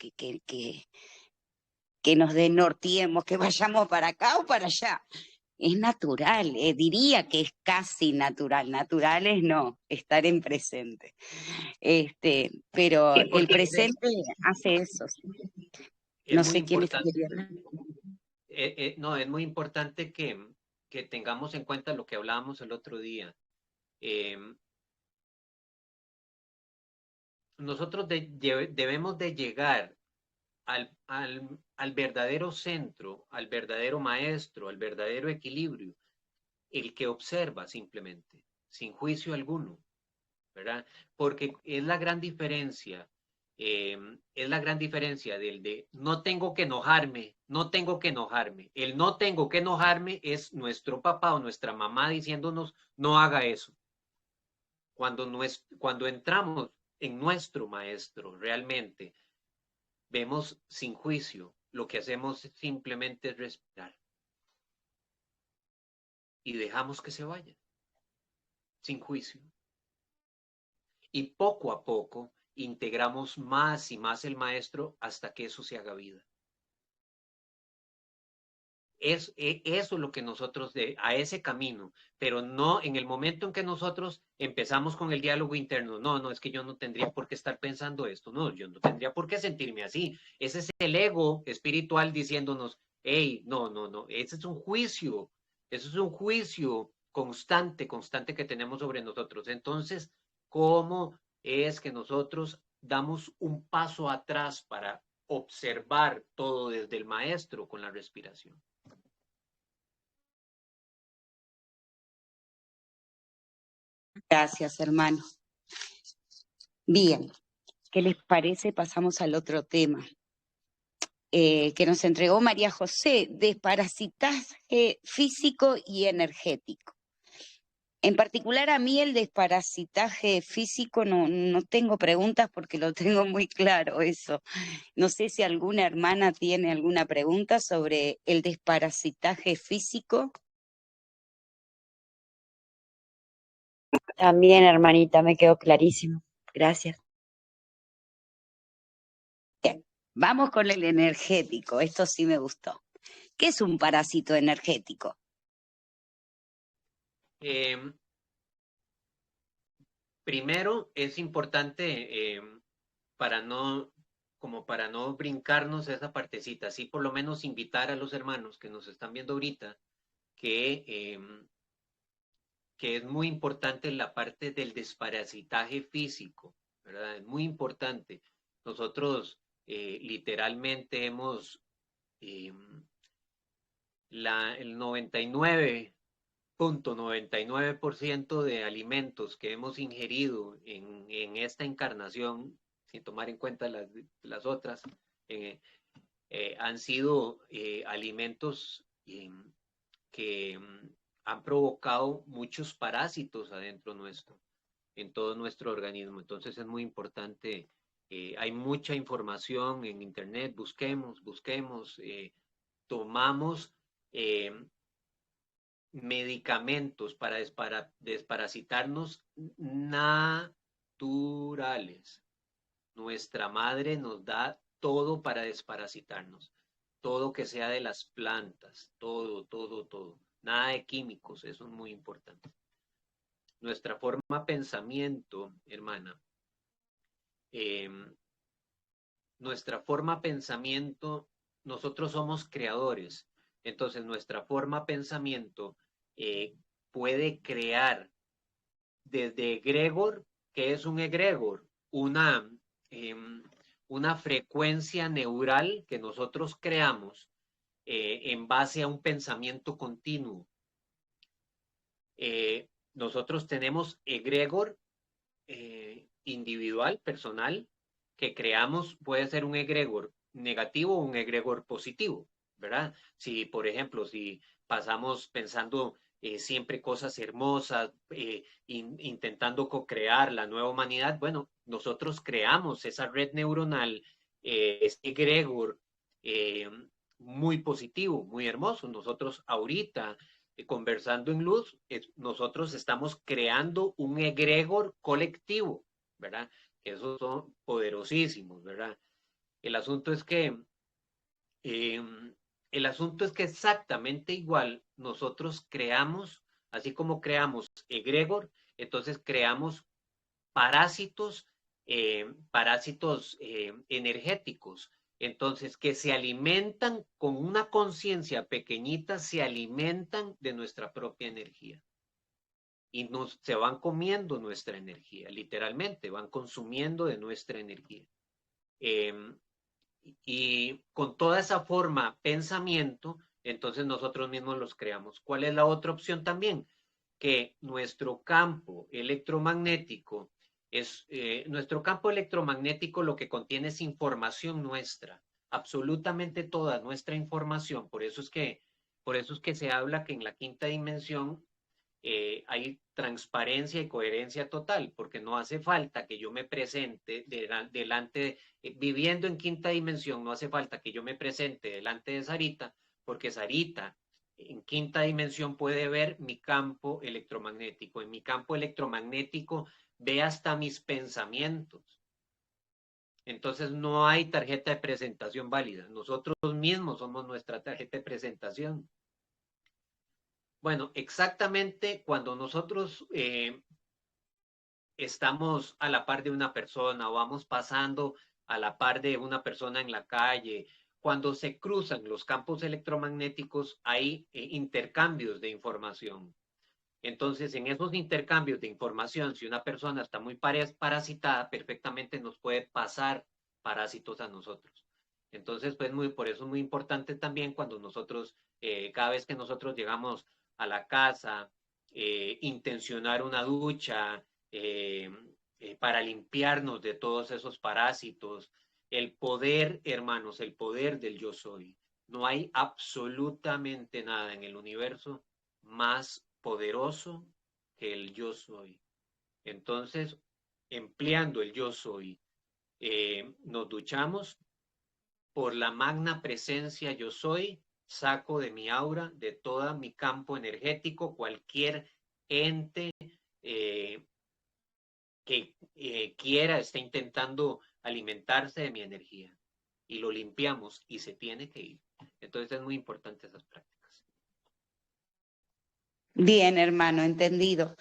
nos denortiemos, que vayamos para acá o para allá. Es natural, diría que es casi natural. Natural es no, estar en presente. Pero el presente hace eso. No sé quién está queriendo. No, es muy importante que tengamos en cuenta lo que hablábamos el otro día. Nosotros debemos de llegar al verdadero centro, al verdadero maestro, al verdadero equilibrio, el que observa simplemente, sin juicio alguno, ¿verdad? Porque es la gran diferencia del de no tengo que enojarme, no tengo que enojarme. El no tengo que enojarme es nuestro papá o nuestra mamá diciéndonos no haga eso. Cuando entramos en nuestro maestro realmente, vemos sin juicio, lo que hacemos simplemente es respirar y dejamos que se vaya, sin juicio. Y poco a poco integramos más y más el maestro hasta que eso se haga vida. Eso es lo que nosotros, a ese camino, pero no en el momento en que nosotros empezamos con el diálogo interno, no, es que yo no tendría por qué estar pensando esto, no, yo no tendría por qué sentirme así. Ese es el ego espiritual diciéndonos, hey, no, ese es un juicio, eso es un juicio constante que tenemos sobre nosotros. Entonces, ¿cómo es que nosotros damos un paso atrás para observar todo desde el maestro con la respiración? Gracias, hermano. Bien, ¿qué les parece? Pasamos al otro tema que nos entregó María José, desparasitaje físico y energético. En particular a mí el desparasitaje físico no tengo preguntas porque lo tengo muy claro eso. No sé si alguna hermana tiene alguna pregunta sobre el desparasitaje físico. También, hermanita, me quedó clarísimo. Gracias. Bien, vamos con el energético. Esto sí me gustó. ¿Qué es un parásito energético? primero es importante para no brincarnos esa partecita, sí por lo menos invitar a los hermanos que nos están viendo ahorita que es muy importante la parte del desparasitaje físico, ¿verdad? Es muy importante. Nosotros literalmente hemos el 99.99% de alimentos que hemos ingerido en esta encarnación, sin tomar en cuenta las otras, han sido alimentos que han provocado muchos parásitos adentro nuestro, en todo nuestro organismo. Entonces es muy importante, hay mucha información en internet, busquemos, tomamos medicamentos para desparasitarnos naturales. Nuestra madre nos da todo para desparasitarnos, todo que sea de las plantas, todo. Nada de químicos, eso es muy importante. Nuestra forma de pensamiento, hermana, nuestra forma de pensamiento, nosotros somos creadores, entonces nuestra forma de pensamiento puede crear desde egregor, que es un egregor, una frecuencia neural que nosotros creamos en base a un pensamiento continuo. Nosotros tenemos egregor individual, personal, que creamos, puede ser un egregor negativo o un egregor positivo, ¿verdad? Si, por ejemplo, si pasamos pensando siempre cosas hermosas, intentando co-crear la nueva humanidad, bueno, nosotros creamos esa red neuronal, ese egregor muy positivo, muy hermoso. Nosotros ahorita, conversando en luz, nosotros estamos creando un egregor colectivo, ¿verdad? Que esos son poderosísimos, ¿verdad? El asunto es que exactamente igual nosotros creamos, así como creamos egregor, entonces creamos parásitos, energéticos. Entonces, que se alimentan con una conciencia pequeñita, se alimentan de nuestra propia energía. Y se van comiendo nuestra energía, literalmente, van consumiendo de nuestra energía. Y con toda esa forma, pensamiento, entonces nosotros mismos los creamos. ¿Cuál es la otra opción también? Que nuestro campo electromagnético nuestro campo electromagnético lo que contiene es información nuestra, absolutamente toda nuestra información. Por eso es que se habla que en la quinta dimensión hay transparencia y coherencia total, porque no hace falta que yo me presente delante, viviendo en quinta dimensión, no hace falta que yo me presente delante de Sarita, porque Sarita en quinta dimensión puede ver mi campo electromagnético. En mi campo electromagnético ve hasta mis pensamientos. Entonces no hay tarjeta de presentación válida. Nosotros mismos somos nuestra tarjeta de presentación. Bueno, exactamente cuando nosotros estamos a la par de una persona o vamos pasando a la par de una persona en la calle, cuando se cruzan los campos electromagnéticos hay intercambios de información. Entonces, en esos intercambios de información, si una persona está muy parasitada, perfectamente nos puede pasar parásitos a nosotros. Entonces, pues por eso es muy importante también cuando nosotros, cada vez que nosotros llegamos a la casa, intencionar una ducha para limpiarnos de todos esos parásitos. El poder, hermanos, el poder del yo soy. No hay absolutamente nada en el universo más poderoso que el yo soy. Entonces, empleando el yo soy, nos duchamos por la magna presencia yo soy, saco de mi aura, de todo mi campo energético, cualquier ente que quiera, esté intentando alimentarse de mi energía. Y lo limpiamos y se tiene que ir. Entonces es muy importante esas prácticas. Bien, hermano, entendido.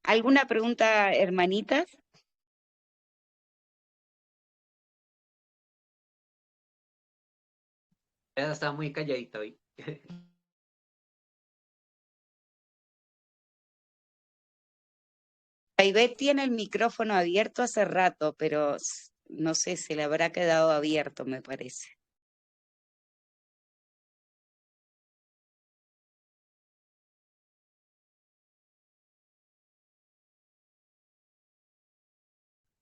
¿Alguna pregunta, hermanitas? Ella está muy calladita hoy. Ivette tiene el micrófono abierto hace rato, pero no sé, se le habrá quedado abierto, me parece.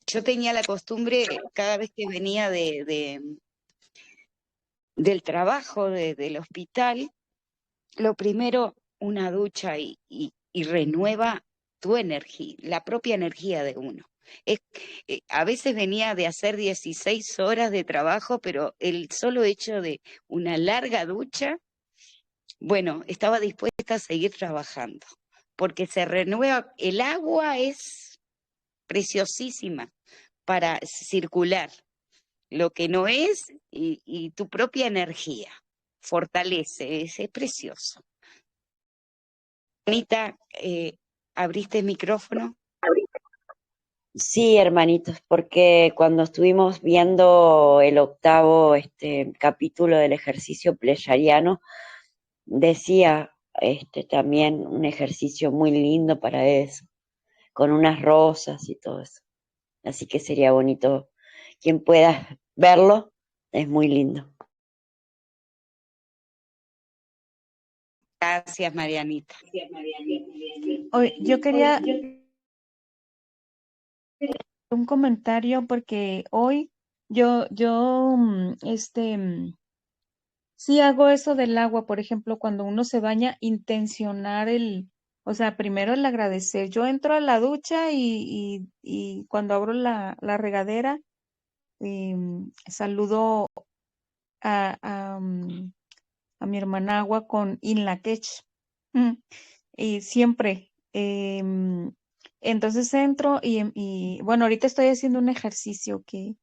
Yo tenía la costumbre, cada vez que venía del trabajo, del hospital, lo primero, una ducha y renueva tu energía, la propia energía de uno. A veces venía de hacer 16 horas de trabajo, pero el solo hecho de una larga ducha, bueno, estaba dispuesta a seguir trabajando, porque se renueva, el agua es preciosísima para circular lo que no es y tu propia energía fortalece, es precioso. Anita, ¿abriste el micrófono? Sí, hermanitos, porque cuando estuvimos viendo el octavo capítulo del ejercicio pleyadiano, decía también un ejercicio muy lindo para eso, con unas rosas y todo eso. Así que sería bonito quien pueda verlo, es muy lindo. Gracias, Marianita. Hoy, yo quería un comentario porque hoy sí hago eso del agua, por ejemplo, cuando uno se baña, intencionar o sea, primero el agradecer. Yo entro a la ducha y cuando abro la regadera, saludo a mi hermana Agua con Inlakech. Y siempre. Entonces entro y bueno, ahorita estoy haciendo un ejercicio que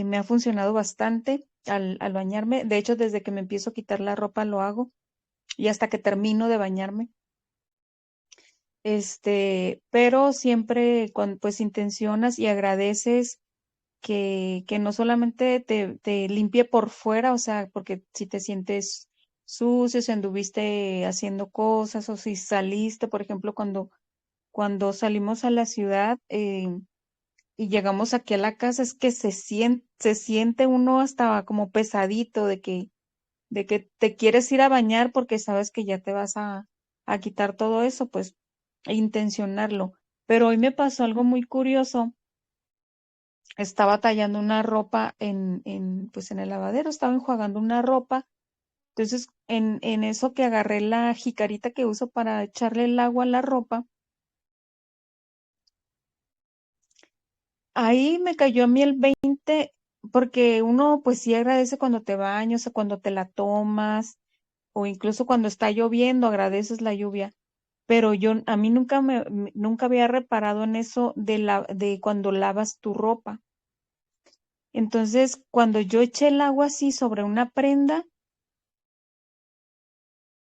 me ha funcionado bastante al bañarme. De hecho, desde que me empiezo a quitar la ropa lo hago y hasta que termino de bañarme. Pero siempre pues intencionas y agradeces que no solamente te limpie por fuera, o sea, porque si te sientes sucio, si anduviste haciendo cosas o si saliste, por ejemplo, cuando salimos a la ciudad y llegamos aquí a la casa, es que se siente uno hasta como pesadito de que te quieres ir a bañar porque sabes que ya te vas a quitar todo eso, pues intencionarlo. Pero hoy me pasó algo muy curioso. Estaba tallando una ropa pues en el lavadero, estaba enjuagando una ropa. Entonces, en eso que agarré la jicarita que uso para echarle el agua a la ropa, ahí me cayó a mí el 20, porque uno pues sí agradece cuando te bañas o cuando te la tomas, o incluso cuando está lloviendo, agradeces la lluvia. Pero a mí nunca había reparado en eso de cuando lavas tu ropa. Entonces, cuando yo eché el agua así sobre una prenda,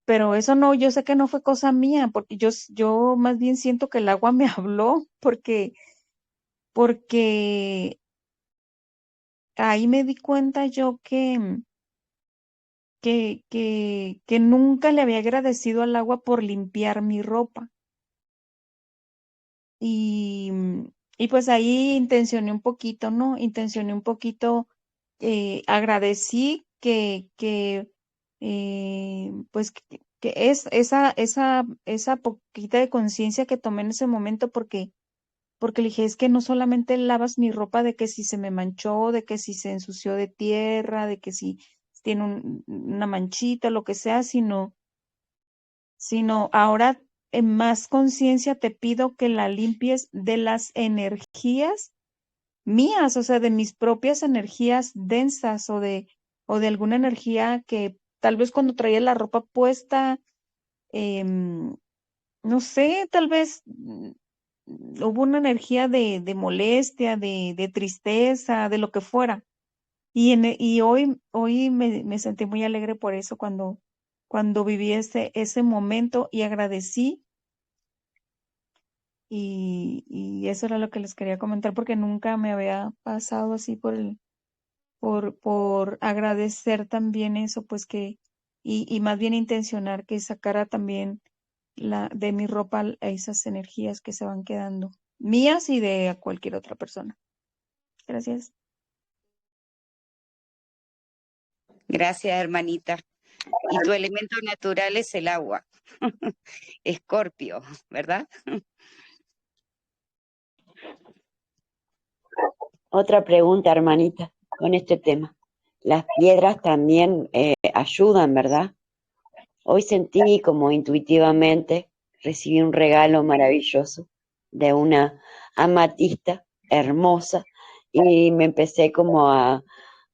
pero eso no, yo sé que no fue cosa mía, porque yo más bien siento que el agua me habló, porque ahí me di cuenta yo que nunca le había agradecido al agua por limpiar mi ropa. Y, y pues ahí intencioné un poquito, ¿no? Intencioné un poquito, agradecí pues que es esa poquita de conciencia que tomé en ese momento porque le dije, es que no solamente lavas mi ropa de que si se me manchó, de que si se ensució de tierra, de que si tiene una manchita, lo que sea, sino ahora en más conciencia te pido que la limpies de las energías mías, o sea, de mis propias energías densas o de alguna energía que tal vez cuando traía la ropa puesta, em, no sé, tal vez hubo una energía de molestia, de tristeza, de lo que fuera. Y hoy me sentí muy alegre por eso cuando viví ese momento y agradecí y eso era lo que les quería comentar porque nunca me había pasado así por agradecer también eso, pues y más bien intencionar que sacara también de mi ropa esas energías que se van quedando, mías y de cualquier otra persona. Gracias. Gracias, hermanita. Y tu elemento natural es el agua. Escorpio, ¿verdad? Otra pregunta, hermanita, con este tema. Las piedras también ayudan, ¿verdad? Hoy sentí como intuitivamente, recibí un regalo maravilloso de una amatista hermosa y me empecé como a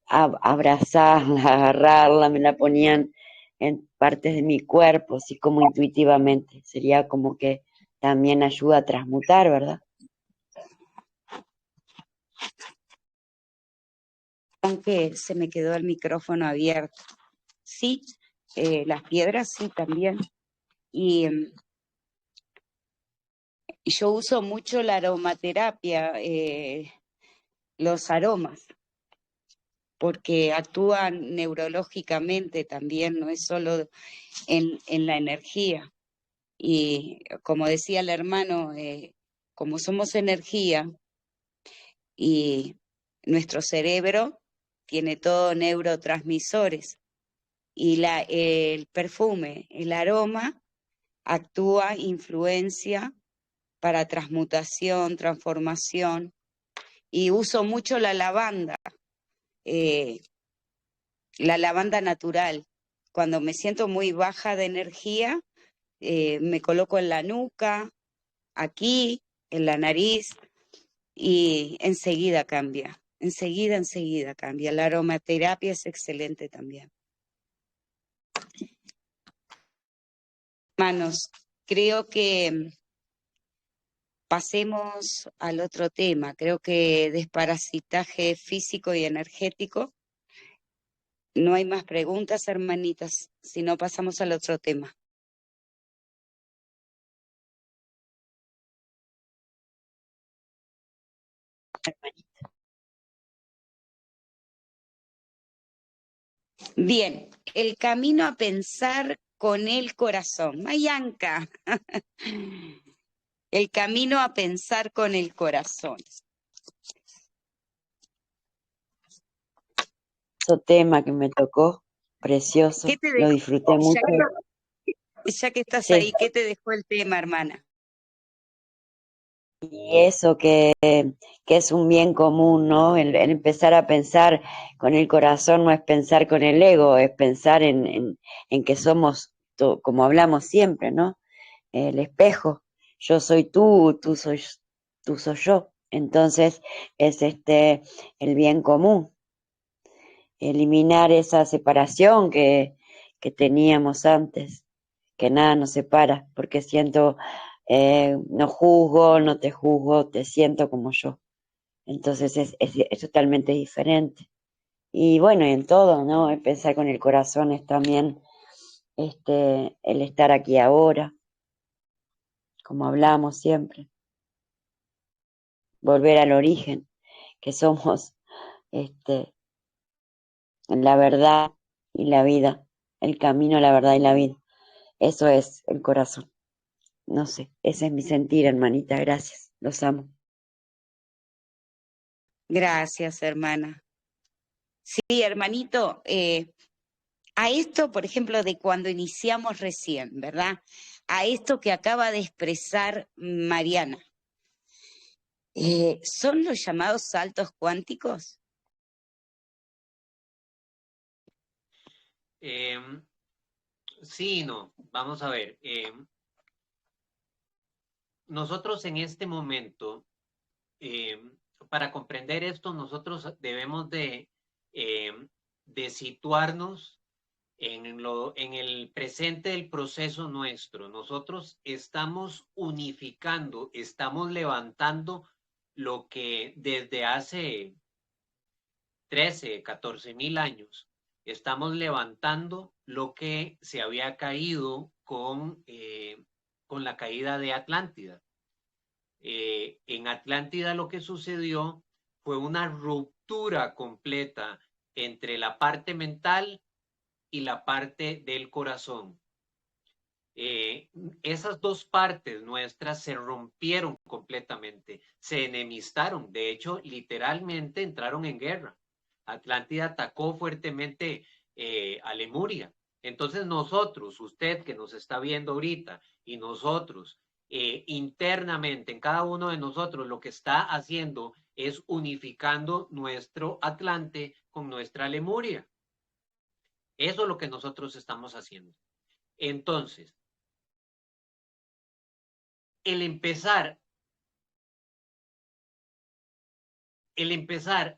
abrazarla, a agarrarla, me la ponían en partes de mi cuerpo, así como intuitivamente. Sería como que también ayuda a transmutar, ¿verdad? Aunque se me quedó el micrófono abierto. Sí, las piedras sí también. Y yo uso mucho la aromaterapia, los aromas, porque actúan neurológicamente también, no es solo en la energía. Y como decía el hermano, como somos energía y nuestro cerebro tiene todo neurotransmisores y el perfume, el aroma, actúa, influencia para transmutación, transformación. Y uso mucho la lavanda natural. Cuando me siento muy baja de energía, me coloco en la nuca, aquí, en la nariz, y enseguida cambia. Enseguida cambia. La aromaterapia es excelente también. Hermanos, creo que pasemos al otro tema. Creo que desparasitaje físico y energético. No hay más preguntas, hermanitas, si no pasamos al otro tema. Bien, el camino a pensar con el corazón. Mayanka, el camino a pensar con el corazón. Ese tema que me tocó, precioso, ¿Qué te lo dejó? disfruté mucho. Ya que estás Sí, ahí, ¿qué te dejó el tema, hermana? y eso que es un bien común, ¿no? El empezar a pensar con el corazón no es pensar con el ego, es pensar en que somos, como hablamos siempre, ¿no? El espejo, yo soy tú soy yo. Entonces es el bien común, eliminar esa separación que teníamos antes, que nada nos separa, porque siento, no juzgo, no te juzgo, te siento como yo. Entonces es totalmente diferente. Y bueno, en todo, ¿no? El pensar con el corazón es también el estar aquí ahora, como hablamos siempre, volver al origen, que somos la verdad y la vida, el camino, la verdad y la vida. Eso es el corazón. No sé, ese es mi sentir, hermanita. Gracias. Los amo. Gracias, hermana. Sí, hermanito, a esto, por ejemplo, de cuando iniciamos recién, ¿verdad? A esto que acaba de expresar Mariana, ¿son los llamados saltos cuánticos? Sí, no, vamos a ver. Nosotros en este momento, para comprender esto, nosotros debemos de situarnos en el presente del proceso nuestro. Nosotros estamos unificando, estamos levantando lo que desde hace 13, 14,000 años estamos levantando lo que se había caído con la caída de Atlántida. En Atlántida lo que sucedió fue una ruptura completa entre la parte mental y la parte del corazón. Esas dos partes nuestras se rompieron completamente, se enemistaron, de hecho, literalmente entraron en guerra. Atlántida atacó fuertemente a Lemuria. Entonces nosotros, usted que nos está viendo ahorita, y nosotros, internamente, en cada uno de nosotros, lo que está haciendo es unificando nuestro Atlante con nuestra Lemuria. Eso es lo que nosotros estamos haciendo. Entonces, el empezar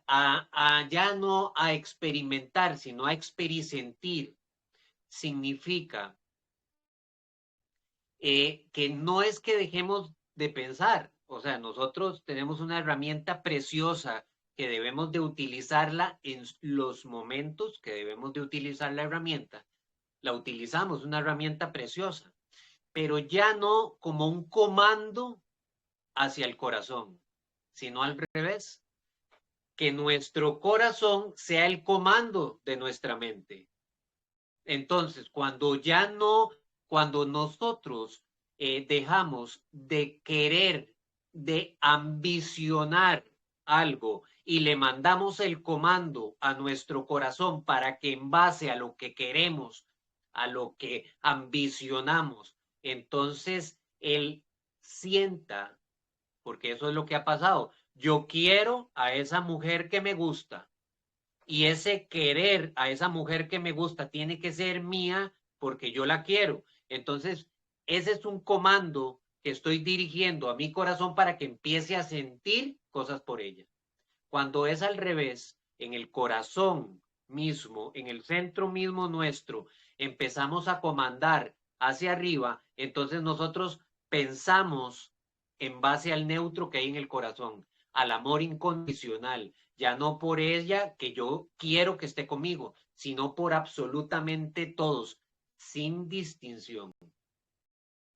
a ya no a experimentar, sino a experisentir, significa que no es que dejemos de pensar, o sea, nosotros tenemos una herramienta preciosa que debemos de utilizarla en los momentos que debemos de utilizar la herramienta, la utilizamos, una herramienta preciosa, pero ya no como un comando hacia el corazón, sino al revés, que nuestro corazón sea el comando de nuestra mente. Entonces, cuando nosotros dejamos de querer, de ambicionar algo y le mandamos el comando a nuestro corazón para que en base a lo que queremos, a lo que ambicionamos, entonces él sienta, porque eso es lo que ha pasado. Yo quiero a esa mujer que me gusta y ese querer a esa mujer que me gusta tiene que ser mía porque yo la quiero. Entonces, ese es un comando que estoy dirigiendo a mi corazón para que empiece a sentir cosas por ella. Cuando es al revés, en el corazón mismo, en el centro mismo nuestro, empezamos a comandar hacia arriba, entonces nosotros pensamos en base al neutro que hay en el corazón, al amor incondicional, ya no por ella que yo quiero que esté conmigo, sino por absolutamente todos, sin distinción.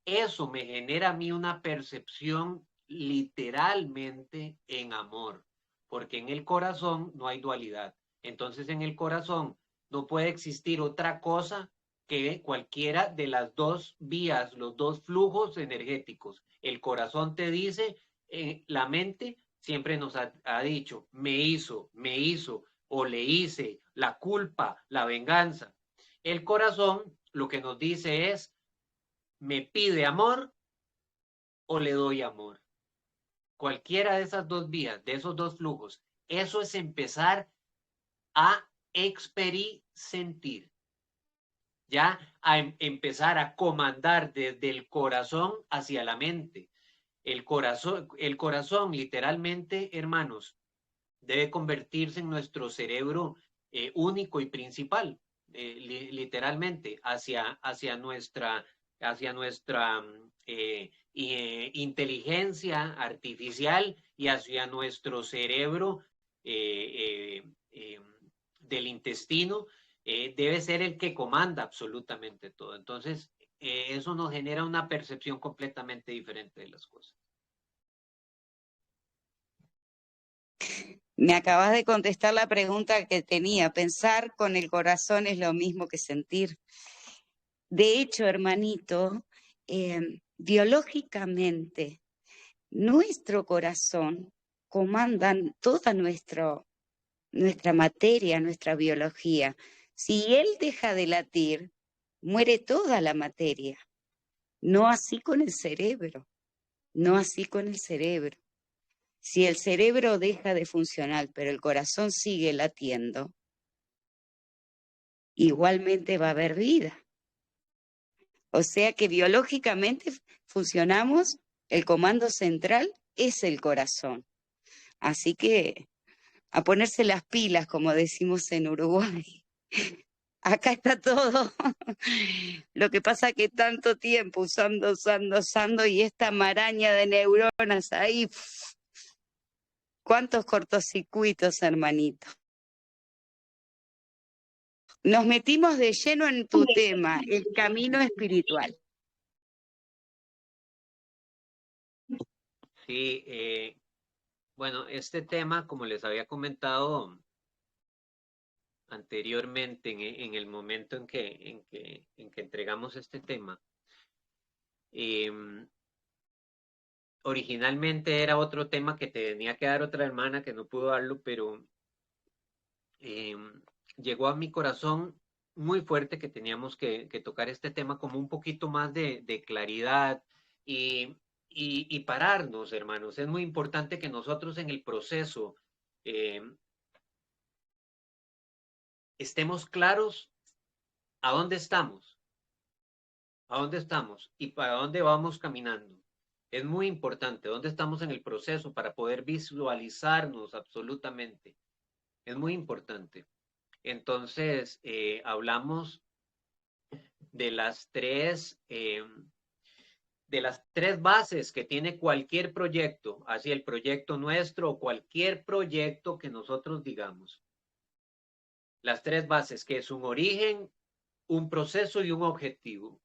Eso me genera a mí una percepción literalmente en amor, porque en el corazón no hay dualidad. Entonces en el corazón no puede existir otra cosa que cualquiera de las dos vías, los dos flujos energéticos. El corazón te dice, la mente siempre nos ha dicho, me hizo, o le hice, la culpa, la venganza. El corazón lo que nos dice es, me pide amor o le doy amor. Cualquiera de esas dos vías, de esos dos flujos, eso es empezar a experisentir, ya a empezar a comandar desde el corazón hacia la mente. El corazón literalmente, hermanos, debe convertirse en nuestro cerebro único y principal, literalmente, hacia nuestra inteligencia artificial y hacia nuestro cerebro del intestino, debe ser el que comanda absolutamente todo. Entonces, eso nos genera una percepción completamente diferente de las cosas. Me acabas de contestar la pregunta que tenía. Pensar con el corazón es lo mismo que sentir. De hecho, hermanito, biológicamente, nuestro corazón comanda toda nuestra materia, nuestra biología. Si él deja de latir, muere toda la materia. No así con el cerebro, no así con el cerebro. Si el cerebro deja de funcionar, pero el corazón sigue latiendo, igualmente va a haber vida. O sea que biológicamente funcionamos, el comando central es el corazón. Así que a ponerse las pilas, como decimos en Uruguay. Acá está todo. Lo que pasa que tanto tiempo usando y esta maraña de neuronas ahí. ¿Cuántos cortocircuitos, hermanito? Nos metimos de lleno en tu tema, el camino espiritual. Sí, bueno, este tema, como les había comentado anteriormente, en el momento en que entregamos este tema, originalmente era otro tema que tenía que dar otra hermana que no pudo darlo, pero llegó a mi corazón muy fuerte que teníamos que tocar este tema como un poquito más de claridad y pararnos, hermanos. Es muy importante que nosotros en el proceso estemos claros a dónde estamos y para dónde vamos caminando. Es muy importante dónde estamos en el proceso para poder visualizarnos absolutamente. Es muy importante. Entonces, hablamos de las tres bases que tiene cualquier proyecto, así el proyecto nuestro o cualquier proyecto que nosotros digamos. Las tres bases, que es un origen, un proceso y un objetivo.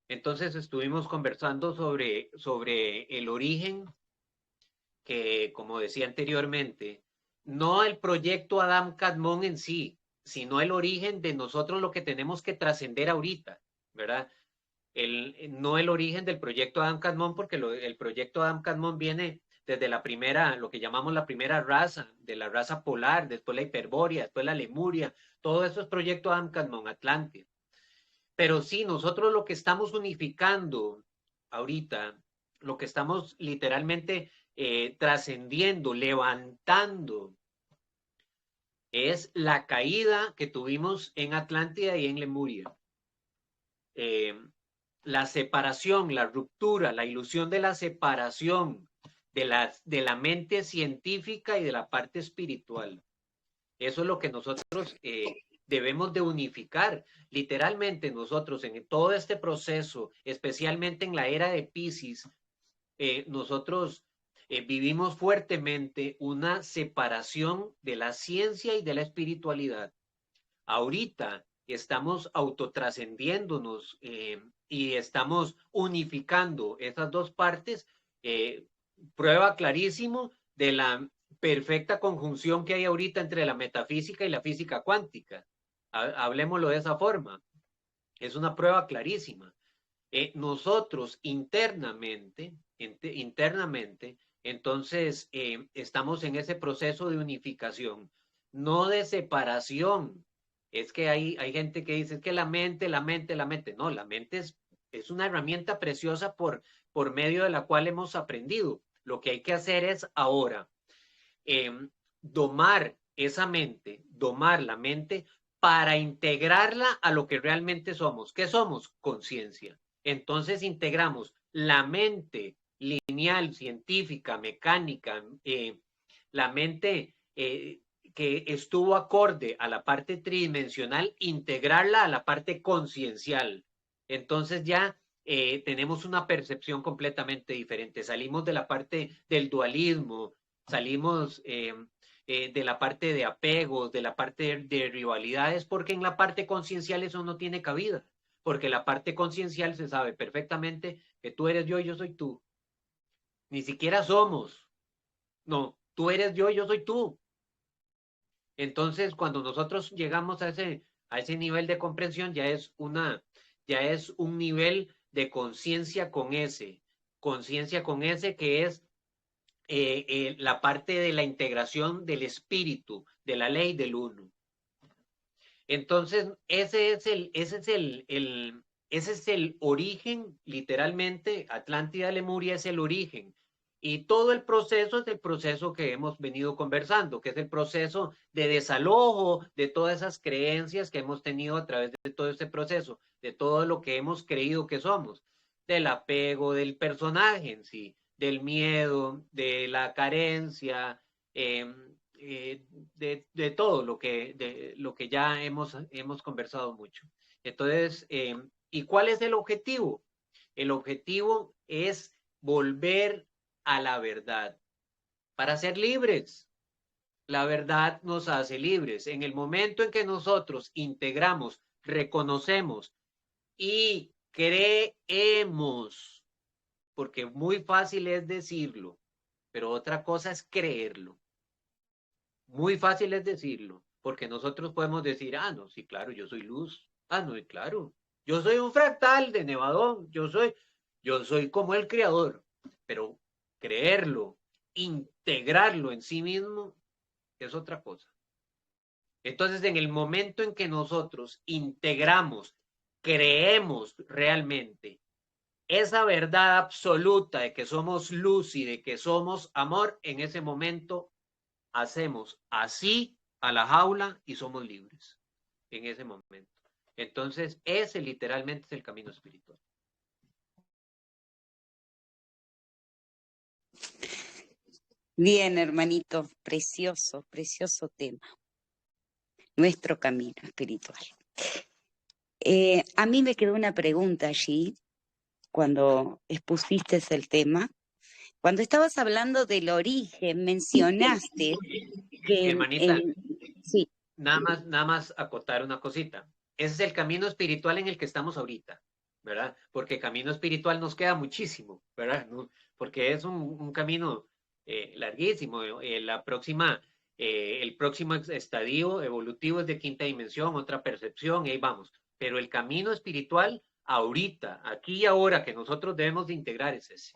Entonces estuvimos conversando sobre el origen, que como decía anteriormente, no el proyecto Adam Kadmon en sí, sino el origen de nosotros lo que tenemos que trascender ahorita, ¿verdad? No el origen del proyecto Adam Kadmon, porque el proyecto Adam Kadmon viene desde la primera, lo que llamamos la primera raza, de la raza polar, después la Hiperbórea, después la Lemuria, todo eso es proyecto Adam Kadmon, Atlántida. Pero sí, nosotros lo que estamos unificando ahorita, lo que estamos literalmente trascendiendo, levantando, es la caída que tuvimos en Atlántida y en Lemuria. La separación, la ruptura, la ilusión de la separación de la mente científica y de la parte espiritual. Eso es lo que nosotros debemos de unificar. Literalmente nosotros en todo este proceso, especialmente en la era de Piscis, nosotros vivimos fuertemente una separación de la ciencia y de la espiritualidad. Ahorita estamos autotrascendiéndonos y estamos unificando esas dos partes. Prueba clarísimo de la perfecta conjunción que hay ahorita entre la metafísica y la física cuántica. Hablemoslo de esa forma. Es una prueba clarísima. Nosotros internamente, entonces estamos en ese proceso de unificación, no de separación. Es que hay gente que dice, es que la mente. No, la mente es una herramienta preciosa por medio de la cual hemos aprendido. Lo que hay que hacer es ahora domar esa mente, domar la mente para integrarla a lo que realmente somos. ¿Qué somos? Conciencia. Entonces integramos la mente lineal, científica, mecánica, la mente que estuvo acorde a la parte tridimensional, integrarla a la parte conciencial. Entonces ya tenemos una percepción completamente diferente. Salimos de la parte del dualismo, salimos de la parte de apegos, de la parte de rivalidades, porque en la parte conciencial eso no tiene cabida, porque la parte conciencial se sabe perfectamente que tú eres yo y yo soy tú. Ni siquiera somos. No, tú eres yo y yo soy tú. Entonces, cuando nosotros llegamos a ese nivel de comprensión, ya es un nivel de conciencia con ese que es la parte de la integración del espíritu, de la ley del uno. Entonces, ese es el origen, literalmente, Atlántida, Lemuria es el origen. Y todo el proceso es el proceso que hemos venido conversando, que es el proceso de desalojo de todas esas creencias que hemos tenido a través de todo este proceso, de todo lo que hemos creído que somos, del apego del personaje en sí, del miedo, de la carencia, de todo lo que ya hemos conversado mucho. Entonces, ¿y cuál es el objetivo? El objetivo es volver a la verdad para ser libres. La verdad nos hace libres. En el momento en que nosotros integramos, reconocemos y creemos, porque muy fácil es decirlo, pero otra cosa es creerlo. Muy fácil es decirlo, porque nosotros podemos decir, ah, no, sí, claro, yo soy luz. Ah, no, claro, yo soy un fractal de Nevadón, yo soy como el creador, pero creerlo, integrarlo en sí mismo, es otra cosa. Entonces, en el momento en que nosotros integramos, creemos realmente esa verdad absoluta de que somos luz y de que somos amor, en ese momento hacemos así a la jaula y somos libres en ese momento. Entonces, ese literalmente es el camino espiritual. Bien, hermanito, precioso, precioso tema. Nuestro camino espiritual. A mí me quedó una pregunta allí cuando expusiste el tema. Cuando estabas hablando del origen, mencionaste que Hermanita, sí. nada más acotar una cosita. Ese es el camino espiritual en el que estamos ahorita, ¿verdad? Porque camino espiritual nos queda muchísimo, ¿verdad? Porque es un camino larguísimo. El próximo estadio evolutivo es de quinta dimensión, otra percepción, y ahí vamos. Pero el camino espiritual ahorita, aquí y ahora, que nosotros debemos de integrar es ese.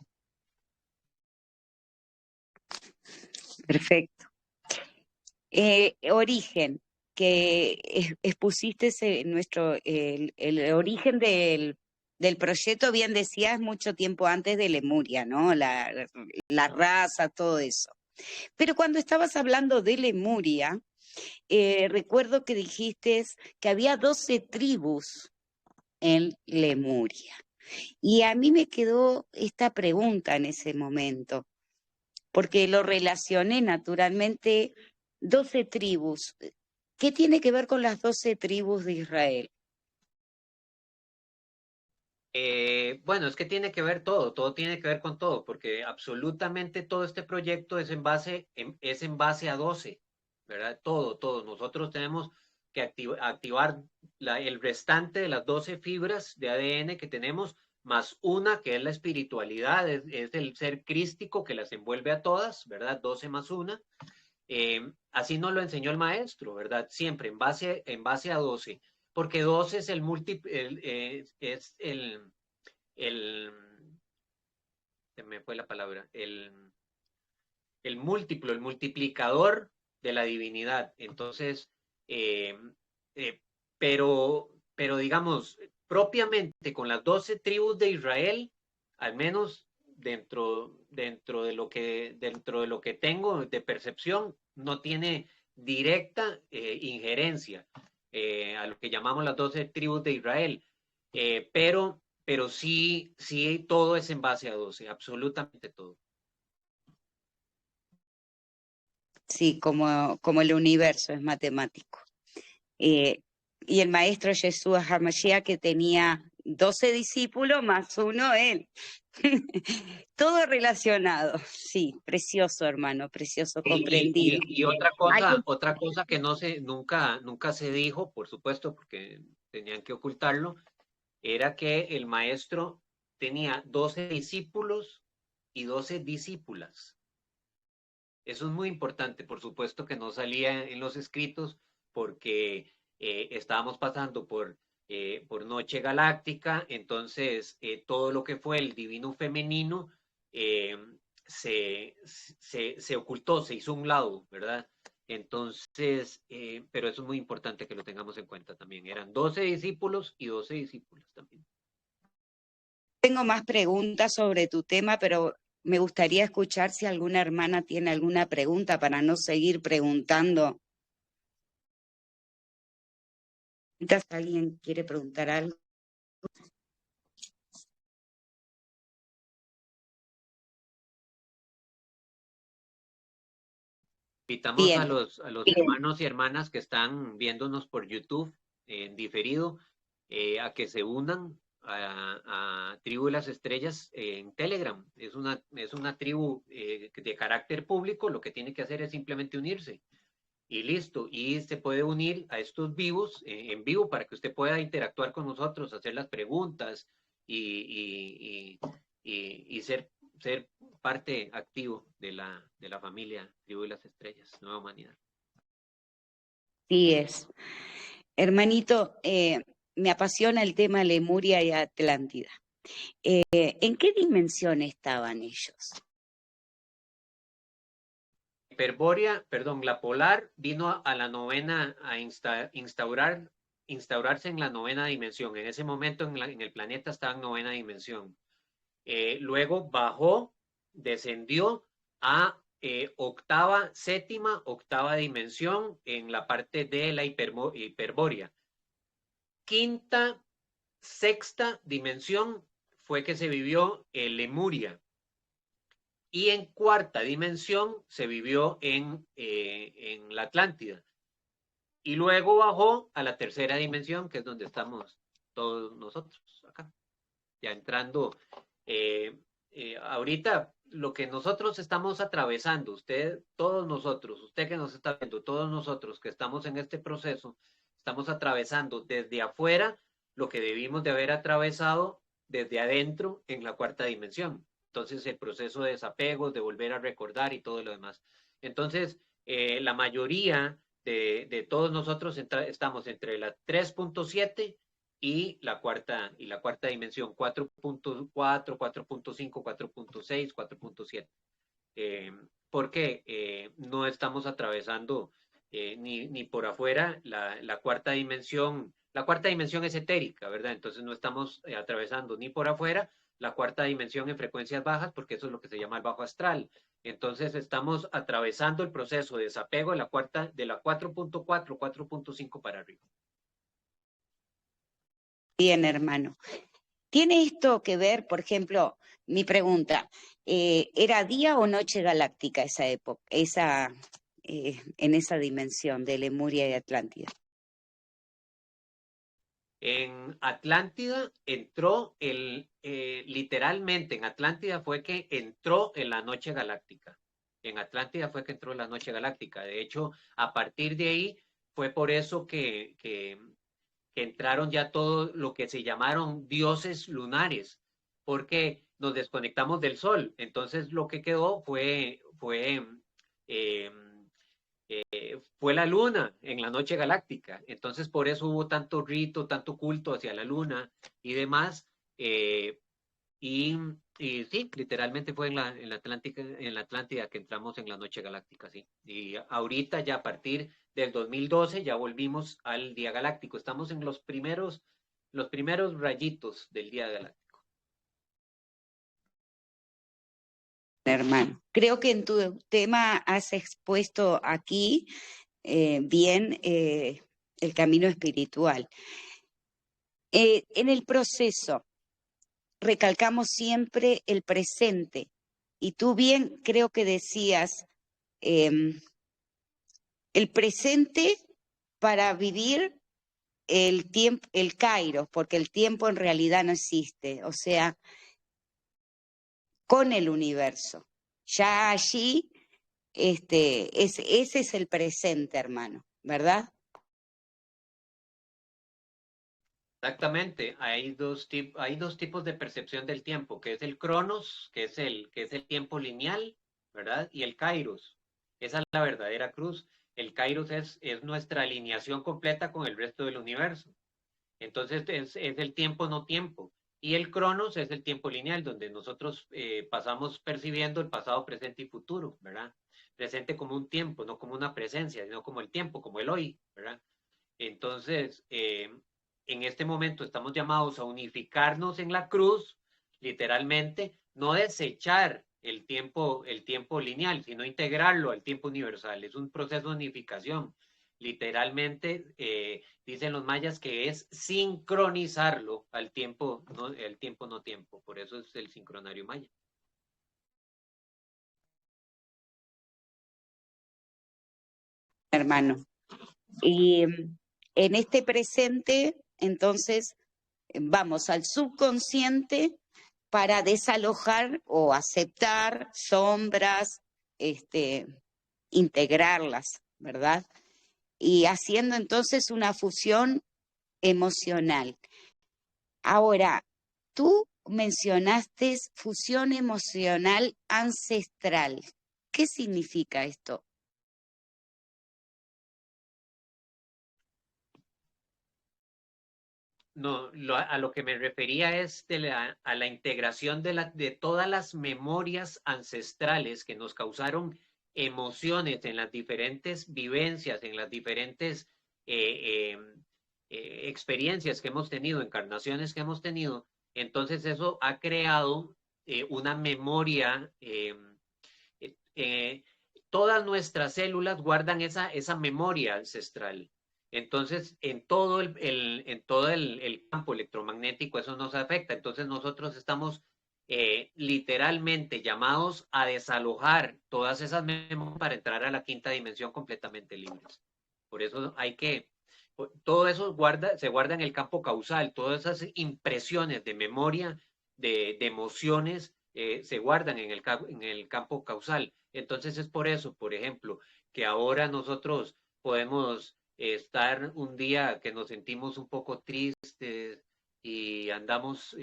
Perfecto. Origen, que expusiste el origen del proyecto, bien decías, mucho tiempo antes de Lemuria, ¿no? La raza, todo eso. Pero cuando estabas hablando de Lemuria, recuerdo que dijiste que había 12 tribus en Lemuria. Y a mí me quedó esta pregunta en ese momento, porque lo relacioné naturalmente, 12 tribus. ¿Qué tiene que ver con las 12 tribus de Israel? Bueno, es que tiene que ver todo tiene que ver con todo, porque absolutamente todo este proyecto es es en base a 12, ¿verdad? Todo. Nosotros tenemos que activar el restante de las 12 fibras de ADN que tenemos, más una que es la espiritualidad, es el ser crístico que las envuelve a todas, ¿verdad? 12 más una. Así nos lo enseñó el maestro, ¿verdad? Siempre en base a 12, porque 12 es el, se me fue la palabra, el múltiplo, el multiplicador de la divinidad. Entonces, eh, eh, pero digamos, propiamente con las 12 tribus de Israel, al menos dentro de lo que tengo de percepción, no tiene directa injerencia a lo que llamamos las 12 tribus de Israel. Pero sí, todo es en base a 12, absolutamente todo. Sí, como el universo es matemático. Y el maestro Jesús HaMashiach, que tenía 12 discípulos más uno él. Todo relacionado. Sí, precioso, hermano, precioso, comprendido. Y otra cosa que nunca se dijo, por supuesto, porque tenían que ocultarlo, era que el maestro tenía 12 discípulos y 12 discípulas. Eso es muy importante, por supuesto que no salía en los escritos porque estábamos pasando por Noche Galáctica, entonces todo lo que fue el divino femenino eh, se ocultó, se hizo a un lado, ¿verdad? Entonces, pero eso es muy importante que lo tengamos en cuenta también. Eran 12 discípulos y 12 discípulas también. Tengo más preguntas sobre tu tema, pero me gustaría escuchar si alguna hermana tiene alguna pregunta para no seguir preguntando. ¿Alguien quiere preguntar algo? Invitamos Bien. a los hermanos y hermanas que están viéndonos por YouTube en diferido a que se unan a Tribu de las Estrellas en Telegram. Es una tribu de carácter público, lo que tiene que hacer es simplemente unirse y listo. Y se puede unir a estos vivos en vivo para que usted pueda interactuar con nosotros, hacer las preguntas y y ser parte activo de la familia Tribu de las Estrellas, Nueva Humanidad. Sí es. Hermanito, me apasiona el tema Lemuria y Atlántida. ¿En qué dimensión estaban ellos? La polar vino a la novena a instaurarse en la novena dimensión. En ese momento en el planeta estaba en novena dimensión. Luego bajó, descendió a octava dimensión en la parte de la hiperbórea. Quinta, sexta dimensión fue que se vivió en Lemuria. Y en cuarta dimensión se vivió en la Atlántida. Y luego bajó a la tercera dimensión, que es donde estamos todos nosotros acá. Ya entrando, ahorita lo que nosotros estamos atravesando, usted que nos está viendo, todos nosotros que estamos en este proceso, estamos atravesando desde afuera lo que debimos de haber atravesado desde adentro en la cuarta dimensión. Entonces, el proceso de desapego, de volver a recordar y todo lo demás. Entonces, la mayoría de todos nosotros estamos entre la 3.7 y la cuarta dimensión, 4.4, 4.5, 4.6, 4.7. Porque no estamos atravesando ni por afuera la cuarta dimensión. La cuarta dimensión es etérica, ¿verdad? Entonces no estamos atravesando ni por afuera la cuarta dimensión en frecuencias bajas, porque eso es lo que se llama el bajo astral. Entonces estamos atravesando el proceso de desapego de la 4.4, 4.5 para arriba. Bien, hermano. ¿Tiene esto que ver, por ejemplo, mi pregunta, ¿era día o noche galáctica esa época, en esa dimensión de Lemuria y Atlántida? En Atlántida entró literalmente en Atlántida fue que entró en la noche galáctica. En Atlántida fue que entró en la noche galáctica. De hecho, a partir de ahí fue por eso que entraron ya todo lo que se llamaron dioses lunares, porque nos desconectamos del sol. Entonces lo que quedó fue la luna en la noche galáctica. Entonces por eso hubo tanto rito, tanto culto hacia la luna y demás. Y sí, literalmente fue en la Atlántida que entramos en la noche galáctica, sí. Y ahorita ya a partir del 2012 ya volvimos al día galáctico. Estamos en los primeros rayitos del día galáctico. Hermano, creo que en tu tema has expuesto aquí bien el camino espiritual. En el proceso recalcamos siempre el presente y tú bien creo que decías el presente para vivir el tiempo, el kairos, porque el tiempo en realidad no existe, o sea, con el universo. Ya allí, ese es el presente, hermano, ¿verdad? Exactamente, hay dos tipos de percepción del tiempo, que es el cronos, que es el tiempo lineal, ¿verdad? Y el kairos, esa es la verdadera cruz. El kairos es nuestra alineación completa con el resto del universo. Entonces es el tiempo no tiempo. Y el cronos es el tiempo lineal, donde nosotros pasamos percibiendo el pasado, presente y futuro, ¿verdad? Presente como un tiempo, no como una presencia, sino como el tiempo, como el hoy, ¿verdad? Entonces, en este momento estamos llamados a unificarnos en la cruz, literalmente, no desechar el tiempo lineal, sino integrarlo al tiempo universal. Es un proceso de unificación. Literalmente, dicen los mayas que es sincronizarlo al tiempo no tiempo. Por eso es el sincronario maya. Hermano. Y en este presente, entonces, vamos al subconsciente para desalojar o aceptar sombras, integrarlas, ¿verdad? Y haciendo entonces una fusión emocional. Ahora, tú mencionaste fusión emocional ancestral. ¿Qué significa esto? No, a lo que me refería es a la integración de todas las memorias ancestrales que nos causaron emociones en las diferentes vivencias, en las diferentes experiencias que hemos tenido, encarnaciones que hemos tenido. Entonces eso ha creado una memoria. Todas nuestras células guardan esa memoria ancestral. Entonces, en todo el campo electromagnético eso nos afecta. Entonces, nosotros estamos literalmente llamados a desalojar todas esas memorias para entrar a la quinta dimensión completamente libres. Por eso todo eso se guarda en el campo causal, todas esas impresiones de memoria, de emociones, se guardan en el campo causal. Entonces es por eso, por ejemplo, que ahora nosotros podemos estar un día que nos sentimos un poco tristes y andamos